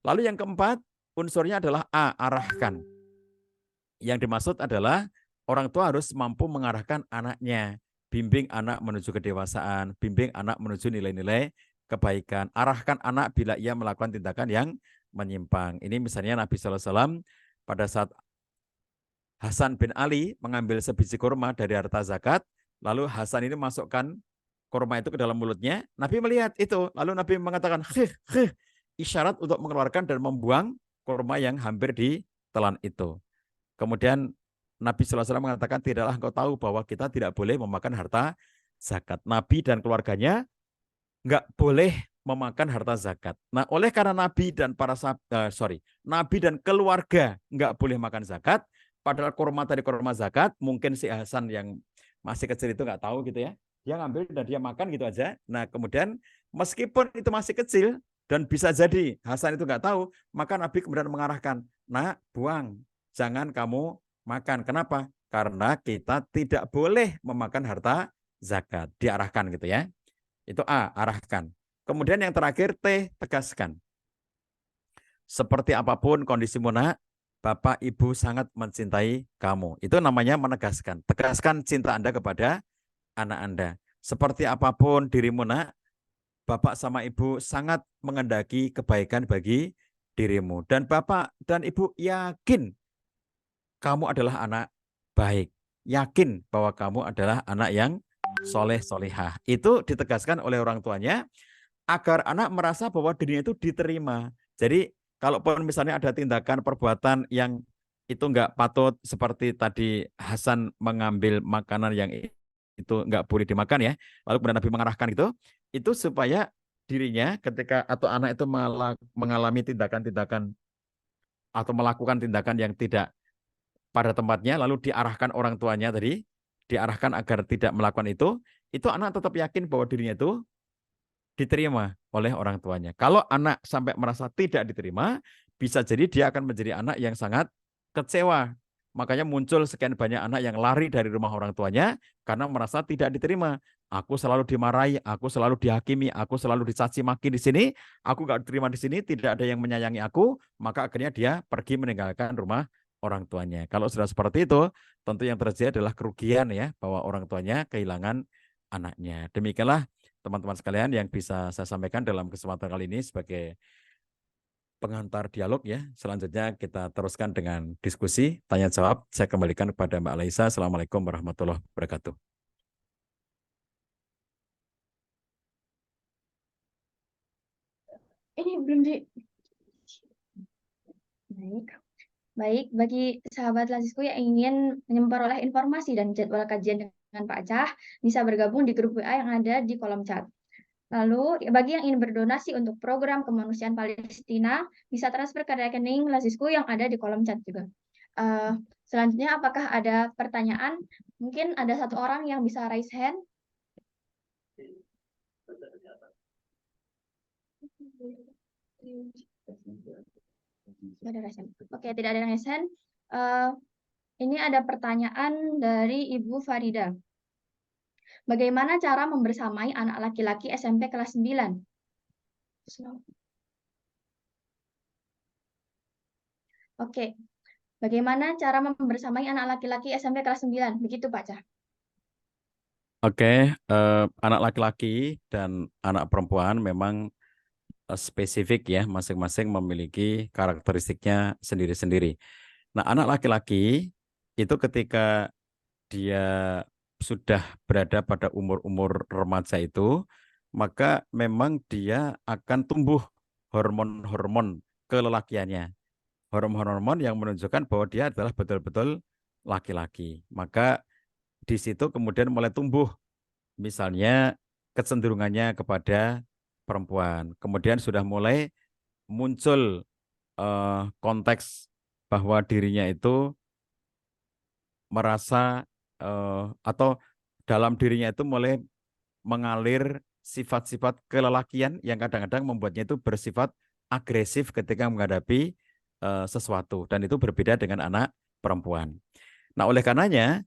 Lalu yang keempat, unsurnya adalah A, arahkan. Yang dimaksud adalah orang tua harus mampu mengarahkan anaknya, bimbing anak menuju kedewasaan, bimbing anak menuju nilai-nilai kebaikan, arahkan anak bila ia melakukan tindakan yang menyimpang. Ini misalnya Nabi SAW pada saat Hasan bin Ali mengambil sebiji kurma dari harta zakat, lalu Hasan ini masukkan kurma itu ke dalam mulutnya, Nabi melihat itu, lalu Nabi mengatakan, isyarat untuk mengeluarkan dan membuang kurma yang hampir ditelan itu. Kemudian Nabi SAW mengatakan, tidaklah engkau tahu bahwa kita tidak boleh memakan harta zakat. Nabi dan keluarganya nggak boleh memakan harta zakat. Nah, oleh karena Nabi dan Nabi dan keluarga nggak boleh makan zakat, padahal kurma tadi kurma zakat, mungkin si Hasan yang masih kecil itu nggak tahu gitu ya, dia ngambil dan dia makan gitu aja. Nah, kemudian meskipun itu masih kecil dan bisa jadi Hasan itu nggak tahu, maka Nabi kemudian mengarahkan, nak, buang, jangan kamu makan. Kenapa? Karena kita tidak boleh memakan harta zakat. Diarahkan gitu ya. Itu A, arahkan. Kemudian yang terakhir T, tegaskan. Seperti apapun kondisimu nak, Bapak Ibu sangat mencintai kamu. Itu namanya menegaskan. Tegaskan cinta Anda kepada anak Anda. Seperti apapun dirimu nak, Bapak sama Ibu sangat mengendaki kebaikan bagi dirimu. Dan Bapak dan Ibu yakin kamu adalah anak baik. Yakin bahwa kamu adalah anak yang soleh solehah. Itu ditegaskan oleh orang tuanya agar anak merasa bahwa dirinya itu diterima. Jadi kalaupun misalnya ada tindakan perbuatan yang itu enggak patut seperti tadi Hasan mengambil makanan yang itu enggak boleh dimakan ya. Lalu kemudian Nabi mengarahkan itu supaya dirinya ketika atau anak itu mengalami tindakan-tindakan atau melakukan tindakan yang tidak pada tempatnya, lalu diarahkan orang tuanya tadi, diarahkan agar tidak melakukan itu anak tetap yakin bahwa dirinya itu diterima oleh orang tuanya. Kalau anak sampai merasa tidak diterima, bisa jadi dia akan menjadi anak yang sangat kecewa. Makanya muncul sekian banyak anak yang lari dari rumah orang tuanya karena merasa tidak diterima. Aku selalu dimarahi, aku selalu dihakimi, aku selalu dicaci maki di sini, aku nggak diterima di sini, tidak ada yang menyayangi aku, maka akhirnya dia pergi meninggalkan rumah orang tuanya. Kalau sudah seperti itu, tentu yang terjadi adalah kerugian ya, bahwa orang tuanya kehilangan anaknya. Demikianlah teman-teman sekalian yang bisa saya sampaikan dalam kesempatan kali ini sebagai pengantar dialog ya. Selanjutnya kita teruskan dengan diskusi, tanya jawab. Saya kembalikan kepada Mbak Laisa. Assalamualaikum warahmatullahi wabarakatuh. Ini belum di. Baik. Baik, bagi sahabat Lazisku yang ingin memperoleh informasi dan jadwal kajian dengan Pak Cah, bisa bergabung di grup WA yang ada di kolom chat. Lalu, bagi yang ingin berdonasi untuk program kemanusiaan Palestina, bisa transfer ke rekening Lazisku yang ada di kolom chat juga. Selanjutnya, apakah ada pertanyaan? Mungkin ada satu orang yang bisa raise hand. Tidak ada raise hand. Oke, tidak ada raise hand. Ini ada pertanyaan dari Ibu Farida. Bagaimana cara membersamai anak laki-laki SMP kelas 9? Oke. Bagaimana cara membersamai anak laki-laki SMP kelas 9? Begitu, Pak Cah. Oke, anak laki-laki dan anak perempuan memang spesifik ya, masing-masing memiliki karakteristiknya sendiri-sendiri. Nah, anak laki-laki itu ketika dia sudah berada pada umur-umur remaja itu, maka memang dia akan tumbuh hormon-hormon kelelakiannya. Hormon-hormon yang menunjukkan bahwa dia adalah betul-betul laki-laki. Maka di situ kemudian mulai tumbuh misalnya kecenderungannya kepada perempuan. Kemudian sudah mulai muncul konteks bahwa dirinya itu merasa atau dalam dirinya itu mulai mengalir sifat-sifat kelelakian yang kadang-kadang membuatnya itu bersifat agresif ketika menghadapi sesuatu, dan itu berbeda dengan anak perempuan. Nah, oleh karenanya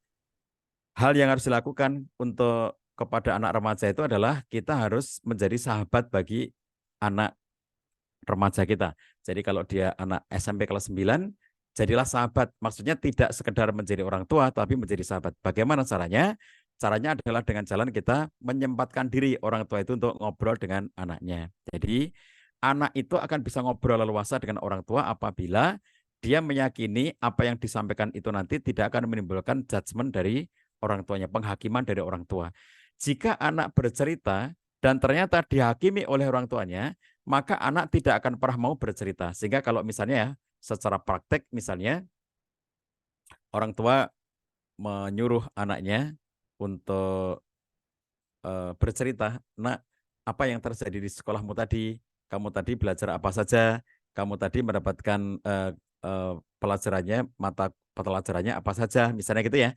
hal yang harus dilakukan untuk kepada anak remaja itu adalah kita harus menjadi sahabat bagi anak remaja kita. Jadi kalau dia anak SMP kelas 9, jadilah sahabat. Maksudnya tidak sekedar menjadi orang tua, tapi menjadi sahabat. Bagaimana caranya? Caranya adalah dengan jalan kita menyempatkan diri orang tua itu untuk ngobrol dengan anaknya. Jadi anak itu akan bisa ngobrol leluasa dengan orang tua apabila dia meyakini apa yang disampaikan itu nanti tidak akan menimbulkan judgement dari orang tuanya, penghakiman dari orang tua. Jika anak bercerita dan ternyata dihakimi oleh orang tuanya, maka anak tidak akan pernah mau bercerita. Sehingga kalau misalnya ya, secara praktek misalnya orang tua menyuruh anaknya untuk bercerita, "Nak, apa yang terjadi di sekolahmu tadi? Kamu tadi belajar apa saja? Kamu tadi mendapatkan pelajarannya, mata pelajarannya apa saja?" Misalnya gitu ya.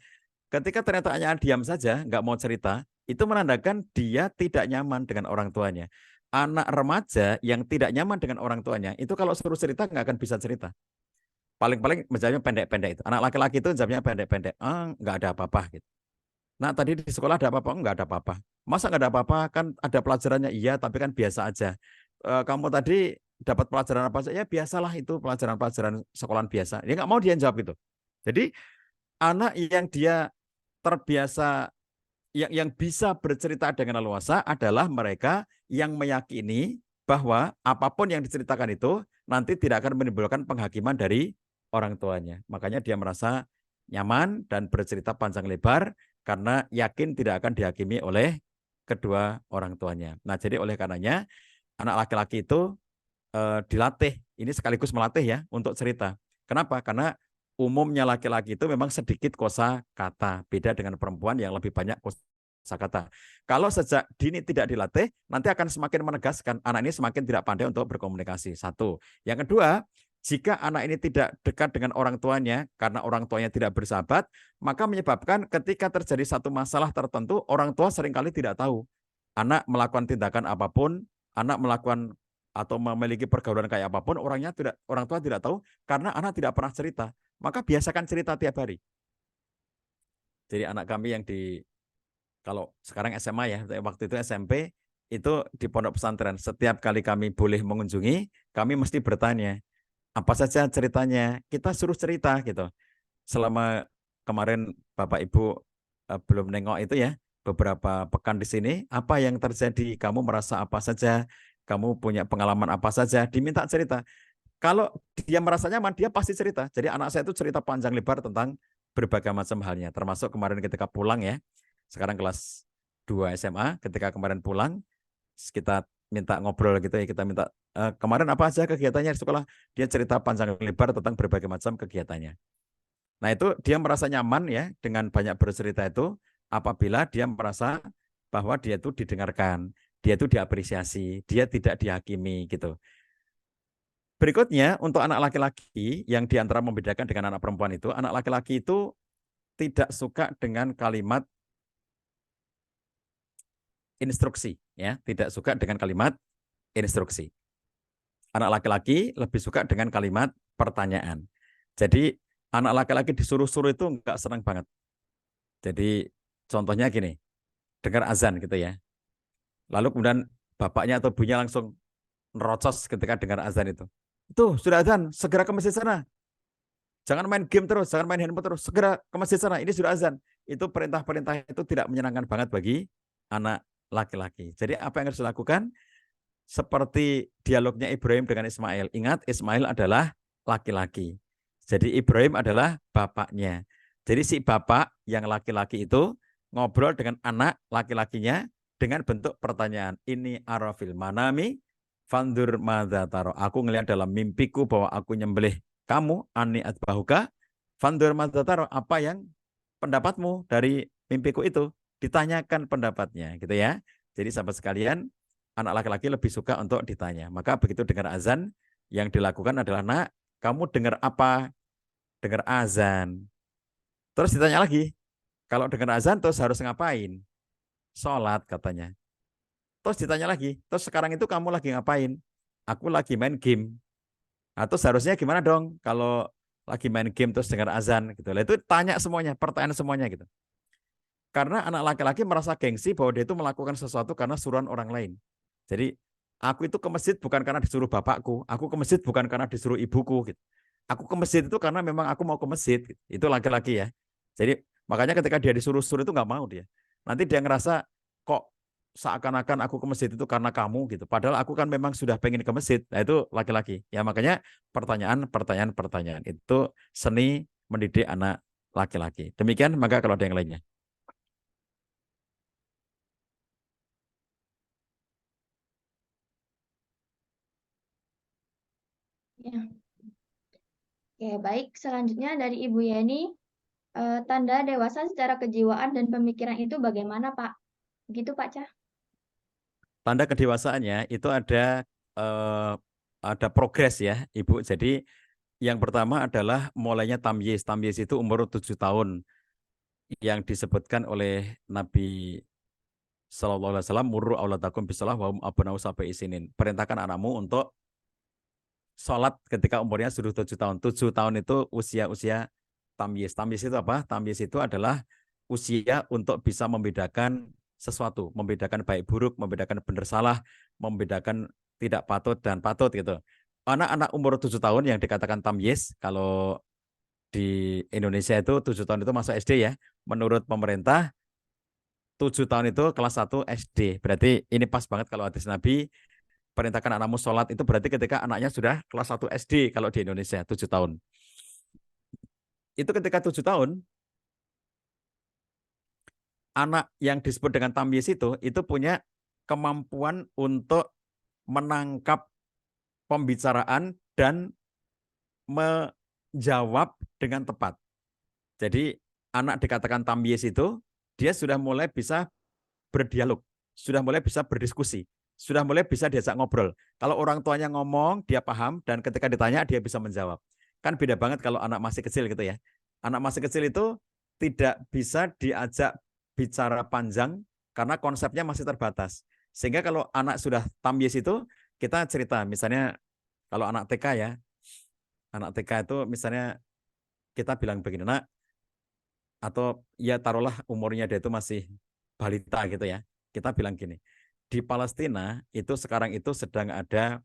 Ketika ternyata anaknya diam saja, nggak mau cerita, itu menandakan dia tidak nyaman dengan orang tuanya. Anak remaja yang tidak nyaman dengan orang tuanya, itu kalau suruh cerita nggak akan bisa cerita. Paling-paling menjawabnya pendek-pendek itu. Anak laki-laki itu jawabnya pendek-pendek. Ah, nggak ada apa-apa gitu. Nah, tadi di sekolah ada apa-apa? Nggak ada apa-apa. Masa nggak ada apa-apa? Kan ada pelajarannya. Iya, tapi kan biasa aja. Kamu tadi dapat pelajaran apa saja? Ya biasalah, itu pelajaran-pelajaran sekolahan biasa. Dia nggak mau dia jawab gitu. Jadi anak yang dia terbiasa, yang bisa bercerita dengan leluasa adalah mereka yang meyakini bahwa apapun yang diceritakan itu nanti tidak akan menimbulkan penghakiman dari orang tuanya. Makanya dia merasa nyaman dan bercerita panjang lebar karena yakin tidak akan dihakimi oleh kedua orang tuanya. Nah, jadi oleh karenanya anak laki-laki itu dilatih, ini sekaligus melatih ya untuk cerita. Kenapa? Karena umumnya laki-laki itu memang sedikit kosa kata, beda dengan perempuan yang lebih banyak kosa kata. Kalau sejak dini tidak dilatih, nanti akan semakin menegaskan anak ini semakin tidak pandai untuk berkomunikasi. Satu. Yang kedua, jika anak ini tidak dekat dengan orang tuanya karena orang tuanya tidak bersahabat, maka menyebabkan ketika terjadi satu masalah tertentu, orang tua seringkali tidak tahu. Anak melakukan tindakan apapun, anak melakukan atau memiliki pergaulan kayak apapun, orang tua tidak tahu karena anak tidak pernah cerita. Maka biasakan cerita tiap hari. Jadi anak kami yang kalau sekarang SMA ya, waktu itu SMP, itu di pondok pesantren. Setiap kali kami boleh mengunjungi, kami mesti bertanya, Apa saja ceritanya? Kita suruh cerita gitu. Selama kemarin Bapak Ibu belum nengok itu ya, beberapa pekan di sini, apa yang terjadi? Kamu merasa apa saja? Kamu punya pengalaman apa saja? Diminta cerita. Kalau dia merasa nyaman, dia pasti cerita. Jadi anak saya itu cerita panjang lebar tentang berbagai macam halnya. Termasuk kemarin ketika pulang ya, sekarang kelas 2 SMA, ketika kemarin pulang, kita minta ngobrol gitu ya, kita minta kemarin apa aja kegiatannya di sekolah. Dia cerita panjang lebar tentang berbagai macam kegiatannya. Nah itu dia merasa nyaman ya dengan banyak bercerita itu apabila dia merasa bahwa dia itu didengarkan, dia itu diapresiasi, dia tidak dihakimi gitu. Berikutnya untuk anak laki-laki yang diantara membedakan dengan anak perempuan itu, anak laki-laki itu tidak suka dengan kalimat instruksi, ya, tidak suka dengan kalimat instruksi. Anak laki-laki lebih suka dengan kalimat pertanyaan. Jadi anak laki-laki disuruh-suruh itu enggak senang banget. Jadi contohnya gini, dengar azan gitu ya. Lalu kemudian bapaknya atau ibunya langsung nerocos ketika dengar azan itu. Itu sudah azan, segera ke masjid sana. Jangan main game terus, jangan main handphone terus, segera ke masjid sana, ini sudah azan. Itu perintah-perintah itu tidak menyenangkan banget bagi anak laki-laki. Jadi apa yang harus dilakukan? Seperti dialognya Ibrahim dengan Ismail. Ingat, Ismail adalah laki-laki. Jadi Ibrahim adalah bapaknya. Jadi si bapak yang laki-laki itu ngobrol dengan anak laki-lakinya dengan bentuk pertanyaan. Ini arafil manami, fandur madza taro. Aku ngelihat dalam mimpiku bahwa aku nyembelih kamu, ani atbahuka, fandur madza taro. Apa yang pendapatmu dari mimpiku itu? Ditanyakan pendapatnya, gitu ya. Jadi sahabat sekalian, anak laki-laki lebih suka untuk ditanya. Maka begitu dengar azan, yang dilakukan adalah, nak, kamu dengar apa? Dengar azan. Terus ditanya lagi, kalau dengar azan terus harus ngapain? Sholat katanya. Terus ditanya lagi, terus sekarang itu kamu lagi ngapain? Aku lagi main game. Atau seharusnya gimana dong kalau lagi main game terus dengar azan gitu. Lah itu tanya semuanya, pertanyaan semuanya gitu. Karena anak laki-laki merasa gengsi bahwa dia itu melakukan sesuatu karena suruhan orang lain. Jadi aku itu ke masjid bukan karena disuruh bapakku, aku ke masjid bukan karena disuruh ibuku gitu. Aku ke masjid itu karena memang aku mau ke masjid. Gitu. Itu laki-laki ya. Jadi makanya ketika dia disuruh-suruh itu nggak mau dia. Nanti dia ngerasa kok seakan-akan aku ke masjid itu karena kamu gitu. Padahal aku kan memang sudah pengen ke masjid. Nah itu laki-laki. Ya makanya pertanyaan itu seni mendidik anak laki-laki. Demikian, maka kalau ada yang lainnya. Ya. Oke, baik. Selanjutnya dari Ibu Yeni, tanda dewasa secara kejiwaan dan pemikiran itu bagaimana, Pak? Begitu, Pak Cah? Tanda kedewasaannya itu eh, ada progres ya, Ibu. Jadi yang pertama adalah mulainya tamyiz. Tamyiz itu umur 7 tahun yang disebutkan oleh Nabi Sallallahu Alaihi Wasallam, murru auladakum bisalah wa hum abna'u sab'i isinin. Perintahkan anakmu untuk sholat ketika umurnya sudah 7 tahun. 7 tahun itu usia-usia tamyiz. Tamyiz itu apa? Tamyiz itu adalah usia untuk bisa membedakan sesuatu, membedakan baik buruk, membedakan benar salah, membedakan tidak patut dan patut gitu. Anak-anak umur 7 tahun yang dikatakan tamyiz, kalau di Indonesia itu 7 tahun itu masa SD ya. Menurut pemerintah 7 tahun itu kelas 1 SD. Berarti ini pas banget kalau hadis Nabi perintahkan anakmu sholat itu berarti ketika anaknya sudah kelas 1 SD kalau di Indonesia 7 tahun. Itu ketika 7 tahun anak yang disebut dengan tamyiz itu punya kemampuan untuk menangkap pembicaraan dan menjawab dengan tepat. Jadi anak dikatakan tamyiz itu dia sudah mulai bisa berdialog, sudah mulai bisa berdiskusi, sudah mulai bisa diajak ngobrol. Kalau orang tuanya ngomong, dia paham, dan ketika ditanya, dia bisa menjawab. Kan beda banget kalau anak masih kecil gitu ya. Anak masih kecil itu tidak bisa diajak bicara panjang karena konsepnya masih terbatas. Sehingga kalau anak sudah tamyiz itu, kita cerita, misalnya kalau anak TK ya, anak TK itu misalnya kita bilang begini, nak, atau ya taruhlah umurnya dia itu masih balita gitu ya. Kita bilang gini, di Palestina itu sekarang itu sedang ada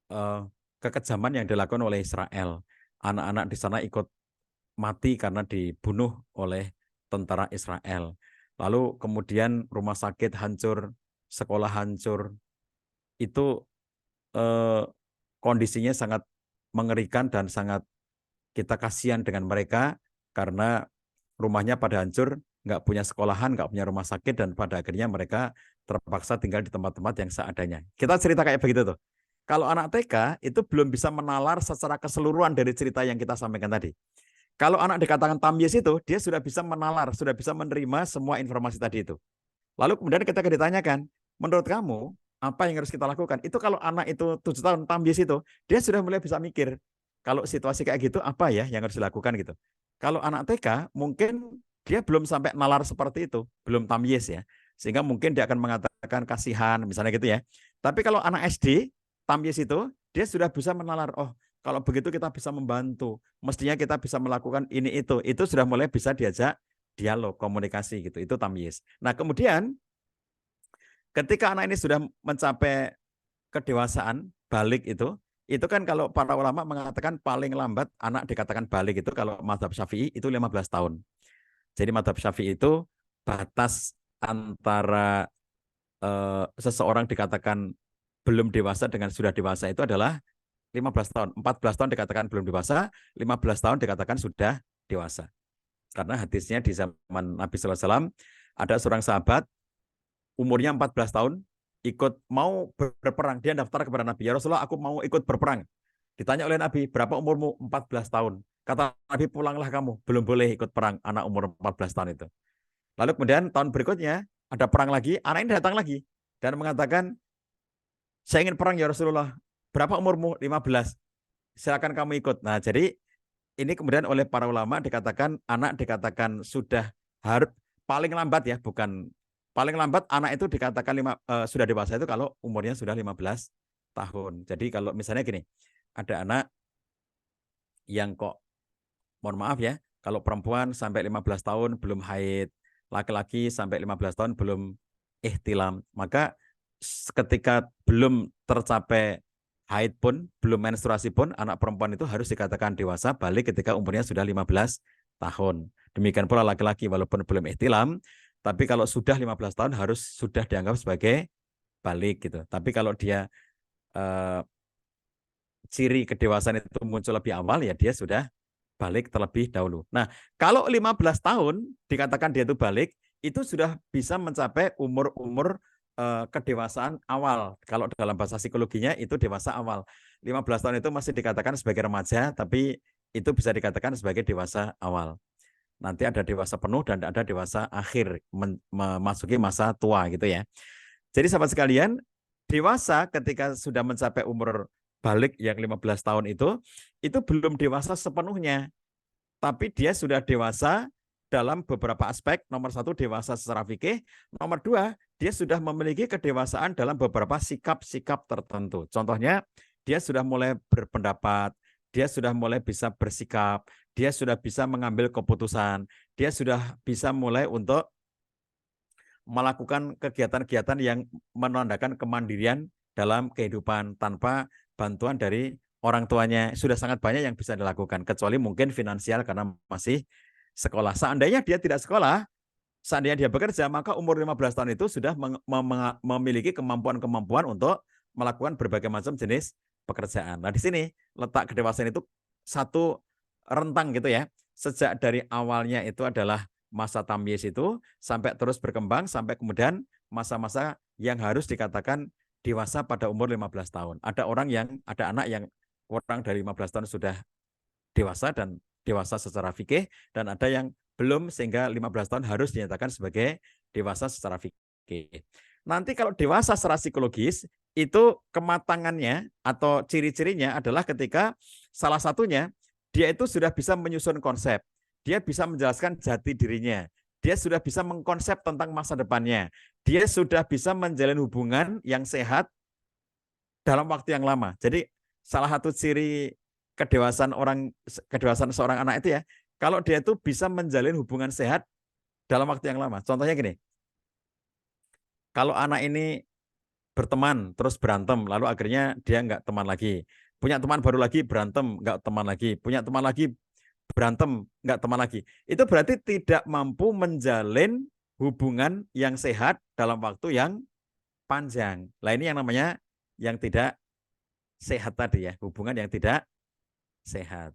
uh, kekejaman yang dilakukan oleh Israel. Anak-anak di sana ikut mati karena dibunuh oleh tentara Israel. Lalu kemudian rumah sakit hancur, sekolah hancur. Itu kondisinya sangat mengerikan dan sangat kita kasihan dengan mereka karena rumahnya pada hancur, nggak punya sekolahan, nggak punya rumah sakit, dan pada akhirnya mereka terpaksa tinggal di tempat-tempat yang seadanya. Kita cerita kayak begitu tuh. Kalau anak TK itu belum bisa menalar secara keseluruhan dari cerita yang kita sampaikan tadi. Kalau anak dikatakan tamyiz itu, dia sudah bisa menalar, sudah bisa menerima semua informasi tadi itu. Lalu kemudian ketika ditanyakan, menurut kamu apa yang harus kita lakukan? Itu kalau anak itu 7 tahun tamyiz itu, dia sudah mulai bisa mikir, kalau situasi kayak gitu apa ya yang harus dilakukan gitu. Kalau anak TK mungkin dia belum sampai nalar seperti itu, belum tamyiz ya. Sehingga mungkin dia akan mengatakan kasihan misalnya gitu ya. Tapi kalau anak SD tamyiz itu, dia sudah bisa menalar, oh kalau begitu kita bisa membantu. Mestinya kita bisa melakukan ini itu. Itu sudah mulai bisa diajak dialog, komunikasi gitu. Itu tamyiz. Nah, kemudian ketika anak ini sudah mencapai kedewasaan, balik itu kan kalau para ulama mengatakan paling lambat anak dikatakan balik itu kalau mazhab Syafi'i itu 15 tahun. Jadi mazhab Syafi'i itu batas antara seseorang dikatakan belum dewasa dengan sudah dewasa itu adalah 15 tahun. 14 tahun dikatakan belum dewasa, 15 tahun dikatakan sudah dewasa. Karena hadisnya di zaman Nabi SAW, ada seorang sahabat, umurnya 14 tahun, ikut mau berperang. Dia daftar kepada Nabi, ya Rasulullah aku mau ikut berperang. Ditanya oleh Nabi, berapa umurmu? 14 tahun. Kata Nabi, pulanglah kamu, belum boleh ikut perang anak umur 14 tahun itu. Lalu kemudian tahun berikutnya, ada perang lagi, anak ini datang lagi. Dan mengatakan, saya ingin perang ya Rasulullah. Berapa umurmu? 15. Silakan kamu ikut. Nah, jadi ini kemudian oleh para ulama dikatakan anak dikatakan sudah harus paling lambat ya, bukan paling lambat anak itu dikatakan sudah dewasa itu kalau umurnya sudah 15 tahun. Jadi kalau misalnya gini, ada anak yang kok mohon maaf ya, kalau perempuan sampai 15 tahun belum haid, laki-laki sampai 15 tahun belum ihtilam, maka ketika belum tercapai haid pun, belum menstruasi pun, anak perempuan itu harus dikatakan dewasa balik ketika umurnya sudah 15 tahun. Demikian pula laki-laki walaupun belum ihtilam, tapi kalau sudah 15 tahun harus sudah dianggap sebagai balik gitu. Tapi kalau dia ciri kedewasaan itu muncul lebih awal, ya dia sudah balik terlebih dahulu. Nah, kalau 15 tahun dikatakan dia itu balik, itu sudah bisa mencapai umur-umur kedewasaan awal. Kalau dalam bahasa psikologinya itu dewasa awal. 15 tahun itu masih dikatakan sebagai remaja, tapi itu bisa dikatakan sebagai dewasa awal. Nanti ada dewasa penuh dan ada dewasa akhir, memasuki masa tua gitu ya. Jadi sahabat sekalian, dewasa ketika sudah mencapai umur balik yang 15 tahun itu belum dewasa sepenuhnya. Tapi dia sudah dewasa dalam beberapa aspek. Nomor satu, dewasa secara fikih. Nomor dua, dia sudah memiliki kedewasaan dalam beberapa sikap-sikap tertentu. Contohnya, dia sudah mulai berpendapat, dia sudah mulai bisa bersikap, dia sudah bisa mengambil keputusan, dia sudah bisa mulai untuk melakukan kegiatan-kegiatan yang menandakan kemandirian dalam kehidupan tanpa bantuan dari orang tuanya. Sudah sangat banyak yang bisa dilakukan, kecuali mungkin finansial karena masih sekolah. Seandainya dia tidak sekolah, seandainya dia bekerja, maka umur 15 tahun itu sudah memiliki kemampuan-kemampuan untuk melakukan berbagai macam jenis pekerjaan. Nah, di sini letak kedewasaan itu satu rentang gitu ya. Sejak dari awalnya itu adalah masa tamyiz itu sampai terus berkembang sampai kemudian masa-masa yang harus dikatakan dewasa pada umur 15 tahun. Ada anak yang kurang dari 15 tahun sudah dewasa dan dewasa secara fikih, dan ada yang belum sehingga 15 tahun harus dinyatakan sebagai dewasa secara fikih. Nanti kalau dewasa secara psikologis itu kematangannya atau ciri-cirinya adalah ketika salah satunya dia itu sudah bisa menyusun konsep, dia bisa menjelaskan jati dirinya, dia sudah bisa mengkonsep tentang masa depannya, dia sudah bisa menjalin hubungan yang sehat dalam waktu yang lama. Jadi salah satu ciri kedewasaan seorang anak itu ya, kalau dia itu bisa menjalin hubungan sehat dalam waktu yang lama. Contohnya gini, kalau anak ini berteman terus berantem, lalu akhirnya dia nggak teman lagi, Punya teman baru lagi berantem, nggak teman lagi. Punya teman lagi berantem, nggak teman lagi. Itu berarti tidak mampu menjalin hubungan yang sehat dalam waktu yang panjang. Nah ini yang namanya yang tidak sehat tadi ya, hubungan yang tidak sehat.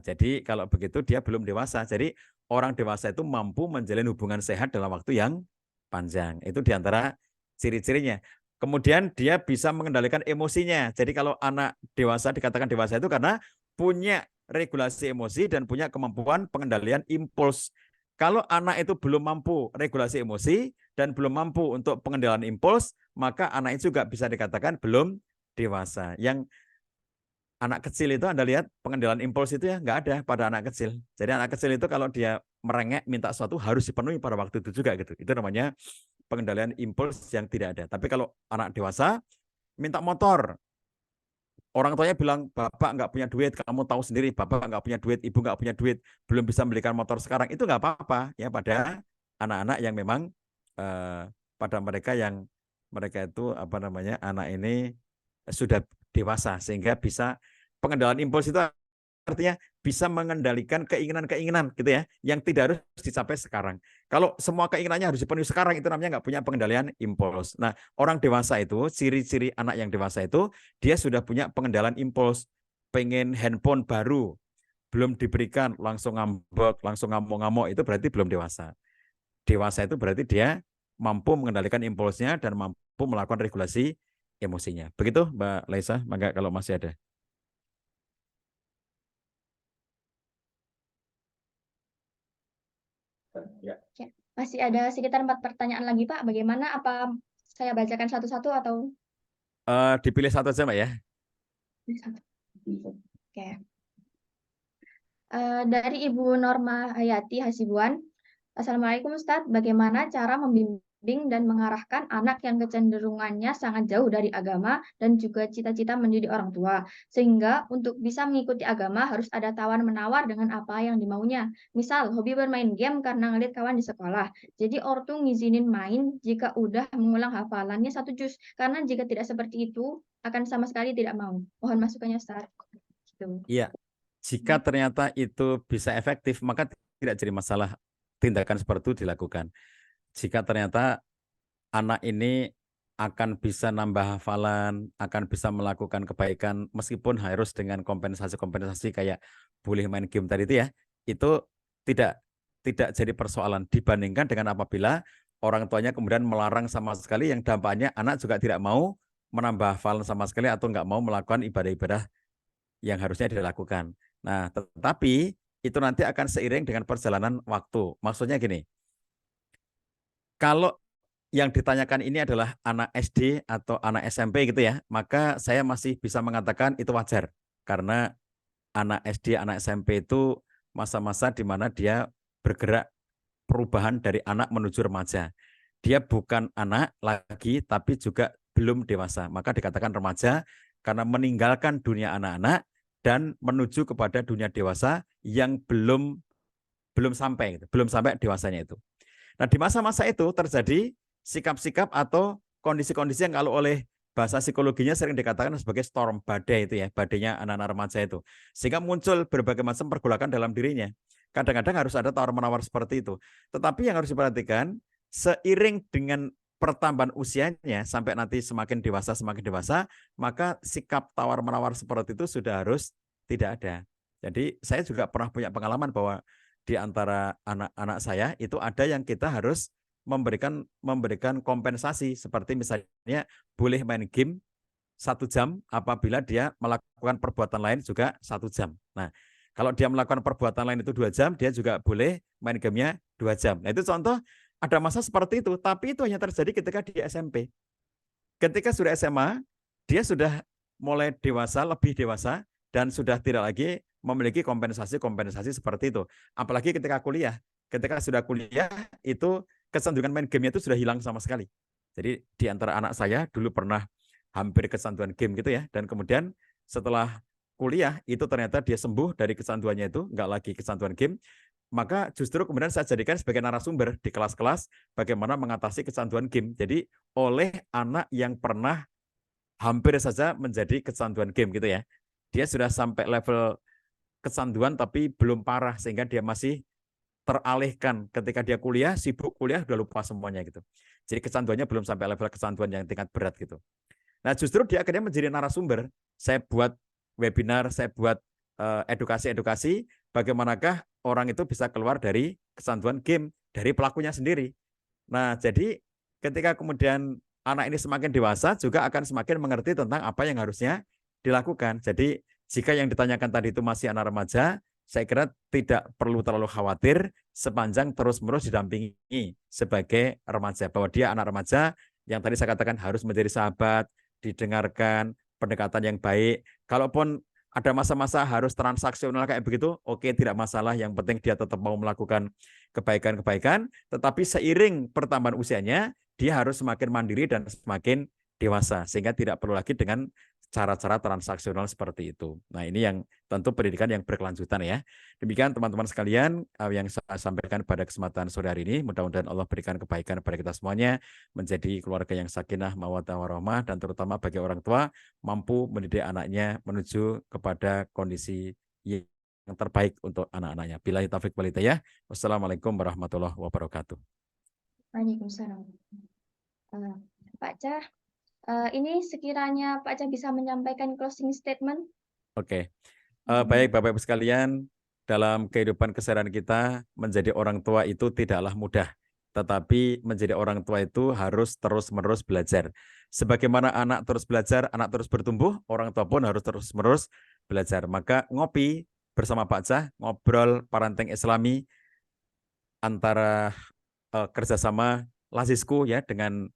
Jadi kalau begitu dia belum dewasa. Jadi orang dewasa itu mampu menjalin hubungan sehat dalam waktu yang panjang. Itu diantara ciri-cirinya. Kemudian dia bisa mengendalikan emosinya. Jadi kalau anak dewasa dikatakan dewasa itu karena punya regulasi emosi dan punya kemampuan pengendalian impuls. Kalau anak itu belum mampu regulasi emosi dan belum mampu untuk pengendalian impuls, maka anak itu juga bisa dikatakan belum dewasa. Yang anak kecil itu Anda lihat pengendalian impuls itu ya nggak ada pada anak kecil. Jadi anak kecil itu kalau dia merengek minta sesuatu harus dipenuhi pada waktu itu juga gitu. Itu namanya pengendalian impuls yang tidak ada. Tapi kalau anak dewasa minta motor, orang tuanya bilang bapak nggak punya duit, kamu tahu sendiri bapak nggak punya duit, ibu nggak punya duit, belum bisa belikan motor sekarang, itu nggak apa-apa ya pada anak-anak yang memang pada mereka itu apa namanya anak ini sudah dewasa sehingga bisa pengendalian impuls itu artinya bisa mengendalikan keinginan-keinginan gitu ya yang tidak harus dicapai sekarang. Kalau semua keinginannya harus dipenuhi sekarang itu namanya nggak punya pengendalian impuls. Nah, orang dewasa itu ciri-ciri anak yang dewasa itu dia sudah punya pengendalian impuls. Pengen handphone baru belum diberikan langsung ngambek, langsung ngamuk-ngamuk itu berarti belum dewasa. Dewasa itu berarti dia mampu mengendalikan impulsnya dan mampu melakukan regulasi emosinya. Begitu Mbak Laisa, maka kalau masih ada. Ya. Masih ada sekitar 4 pertanyaan lagi, Pak. Bagaimana? Apa saya bacakan satu-satu atau? Dipilih satu aja Mbak ya. Oke. Dari Ibu Norma Hayati Hasibuan. Assalamualaikum Ustadz, bagaimana cara membimbing dan mengarahkan anak yang kecenderungannya sangat jauh dari agama dan juga cita-cita menjadi orang tua, sehingga untuk bisa mengikuti agama harus ada tawar-menawar dengan apa yang dimaunya. Misal, hobi bermain game karena ngeliat kawan di sekolah. Jadi ortu ngizinin main jika udah mengulang hafalannya 1 juz, karena jika tidak seperti itu akan sama sekali tidak mau. Mohon masukannya Ustadz. Gitu. Iya. Jika ternyata itu bisa efektif, maka tidak jadi masalah tindakan seperti itu dilakukan. Jika ternyata anak ini akan bisa nambah hafalan, akan bisa melakukan kebaikan, meskipun harus dengan kompensasi-kompensasi kayak boleh main game tadi itu ya, itu tidak jadi persoalan dibandingkan dengan apabila orang tuanya kemudian melarang sama sekali yang dampaknya anak juga tidak mau menambah hafalan sama sekali atau nggak mau melakukan ibadah-ibadah yang harusnya dilakukan. Nah, tetapi itu nanti akan seiring dengan perjalanan waktu. Maksudnya gini, kalau yang ditanyakan ini adalah anak SD atau anak SMP gitu ya, maka saya masih bisa mengatakan itu wajar. Karena anak SD, anak SMP itu masa-masa di mana dia bergerak perubahan dari anak menuju remaja. Dia bukan anak lagi, tapi juga belum dewasa. Maka dikatakan remaja karena meninggalkan dunia anak-anak dan menuju kepada dunia dewasa yang belum sampai, gitu. Belum sampai dewasanya itu. Nah, di masa-masa itu terjadi sikap-sikap atau kondisi-kondisi yang kalau oleh bahasa psikologinya sering dikatakan sebagai storm, badai itu ya, badainya anak-anak remaja itu. Sehingga muncul berbagai macam pergolakan dalam dirinya. Kadang-kadang harus ada tawar-menawar seperti itu. Tetapi yang harus diperhatikan, seiring dengan pertambahan usianya sampai nanti semakin dewasa, maka sikap tawar-menawar seperti itu sudah harus tidak ada. Jadi saya juga pernah punya pengalaman bahwa di antara anak-anak saya itu ada yang kita harus memberikan kompensasi seperti misalnya boleh main game 1 jam apabila dia melakukan perbuatan lain juga 1 jam. Nah, kalau dia melakukan perbuatan lain itu 2 jam, dia juga boleh main gamenya 2 jam. Nah, itu contoh ada masa seperti itu, tapi itu hanya terjadi ketika di SMP. Ketika sudah SMA, dia sudah mulai dewasa, lebih dewasa, dan sudah tidak lagi memiliki kompensasi-kompensasi seperti itu. Apalagi ketika kuliah. Ketika sudah kuliah, itu kecenderungan main game itu sudah hilang sama sekali. Jadi di antara anak saya dulu pernah hampir kecanduan game gitu ya, dan kemudian setelah kuliah itu ternyata dia sembuh dari kecanduannya itu, nggak lagi kecanduan game, maka justru kemudian saya jadikan sebagai narasumber di kelas-kelas bagaimana mengatasi kecanduan game. Jadi oleh anak yang pernah hampir saja menjadi kecanduan game gitu ya. Dia sudah sampai level kecanduan tapi belum parah sehingga dia masih teralihkan. Ketika dia kuliah, sibuk kuliah udah lupa semuanya gitu. Jadi kecanduannya belum sampai level kecanduan yang tingkat berat gitu. Nah, justru dia akhirnya menjadi narasumber. Saya buat webinar, saya buat edukasi-edukasi bagaimanakah orang itu bisa keluar dari kecanduan game dari pelakunya sendiri. Nah, jadi ketika kemudian anak ini semakin dewasa juga akan semakin mengerti tentang apa yang harusnya dilakukan. Jadi jika yang ditanyakan tadi itu masih anak remaja, saya kira tidak perlu terlalu khawatir sepanjang terus-menerus didampingi sebagai remaja. Bahwa dia anak remaja yang tadi saya katakan harus menjadi sahabat, didengarkan, pendekatan yang baik. Kalaupun ada masa-masa harus transaksional kayak begitu, oke, tidak masalah. Yang penting dia tetap mau melakukan kebaikan-kebaikan, tetapi seiring pertambahan usianya, dia harus semakin mandiri dan semakin dewasa, sehingga tidak perlu lagi dengan cara-cara transaksional seperti itu. Nah, ini yang tentu pendidikan yang berkelanjutan ya. Demikian teman-teman sekalian yang saya sampaikan pada kesempatan sore hari ini. Mudah-mudahan Allah berikan kebaikan kepada kita semuanya, menjadi keluarga yang sakinah, mawaddah, warahmah, dan terutama bagi orang tua mampu mendidik anaknya menuju kepada kondisi yang terbaik untuk anak-anaknya. Billahi taufiq wal hidayah. Wassalamualaikum warahmatullahi wabarakatuh. Waalaikumsalam. Pak Cah, ini sekiranya Pak Cah bisa menyampaikan closing statement. Oke. Baik Bapak Ibu sekalian, dalam kehidupan keseharian kita menjadi orang tua itu tidaklah mudah. Tetapi menjadi orang tua itu harus terus-menerus belajar. Sebagaimana anak terus belajar, anak terus bertumbuh, orang tua pun harus terus-menerus belajar. Maka ngopi bersama Pak Cah, ngobrol parenting Islami antara kerjasama Lazisku ya dengan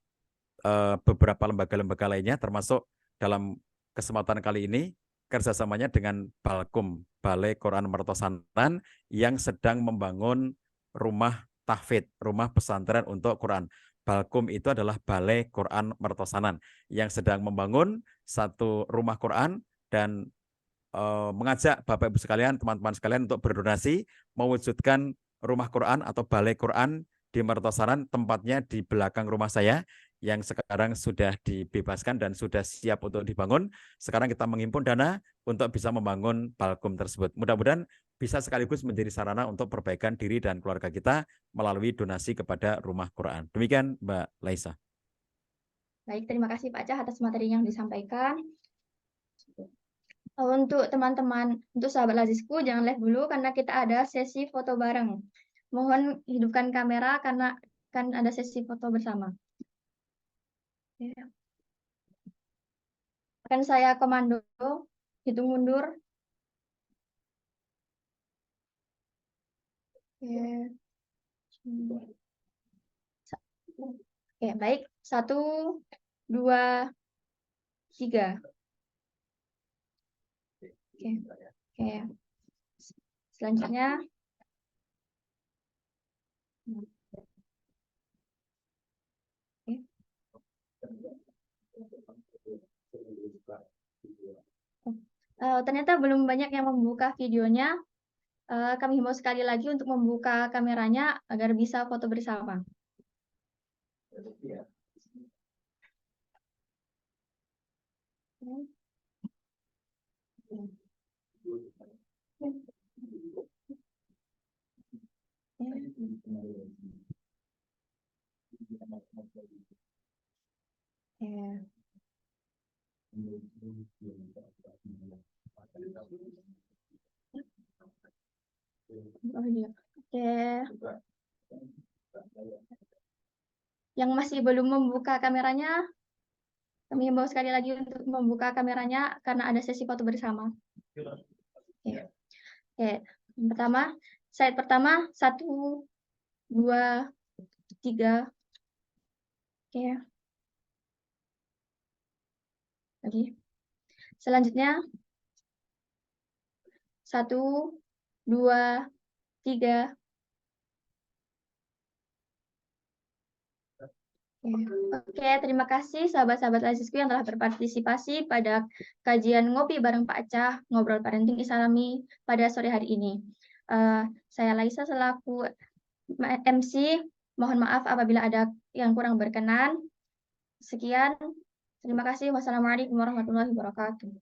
beberapa lembaga-lembaga lainnya, termasuk dalam kesempatan kali ini kerjasamanya dengan Balkum, Balai Quran Mertosanan, yang sedang membangun rumah tahfidz, rumah pesantren untuk Quran. Balkum itu adalah Balai Quran Mertosanan yang sedang membangun satu rumah Quran dan mengajak Bapak Ibu sekalian, teman-teman sekalian untuk berdonasi mewujudkan rumah Quran atau Balai Quran di Mertosanan, tempatnya di belakang rumah saya yang sekarang sudah dibebaskan dan sudah siap untuk dibangun. Sekarang kita menghimpun dana untuk bisa membangun Balkum tersebut. Mudah-mudahan bisa sekaligus menjadi sarana untuk perbaikan diri dan keluarga kita melalui donasi kepada rumah Quran. Demikian Mbak Laisa. Baik, terima kasih Pak Cah atas materi yang disampaikan. Untuk teman-teman, untuk sahabat Lazisku, jangan live dulu karena kita ada sesi foto bareng. Mohon hidupkan kamera karena kan ada sesi foto bersama. Akan saya komando, hitung mundur. Oke, baik. 1, 2, 3. Oke. Selanjutnya. Ternyata belum banyak yang membuka videonya. Kami himbau sekali lagi untuk membuka kameranya agar bisa foto bersama. Oke. Yang masih belum membuka kameranya, kami himbau sekali lagi untuk membuka kameranya karena ada sesi foto bersama. Oke. Yang pertama, slide pertama, 1, 2, 3. Oke. Lagi. Selanjutnya 1, 2, 3. Oke, terima kasih sahabat-sahabat Lazisku yang telah berpartisipasi pada kajian ngopi bareng Pak Cah, ngobrol parenting Islami pada sore hari ini. Saya Laisa selaku MC, mohon maaf apabila ada yang kurang berkenan. Sekian, terima kasih. Wassalamualaikum warahmatullahi wabarakatuh.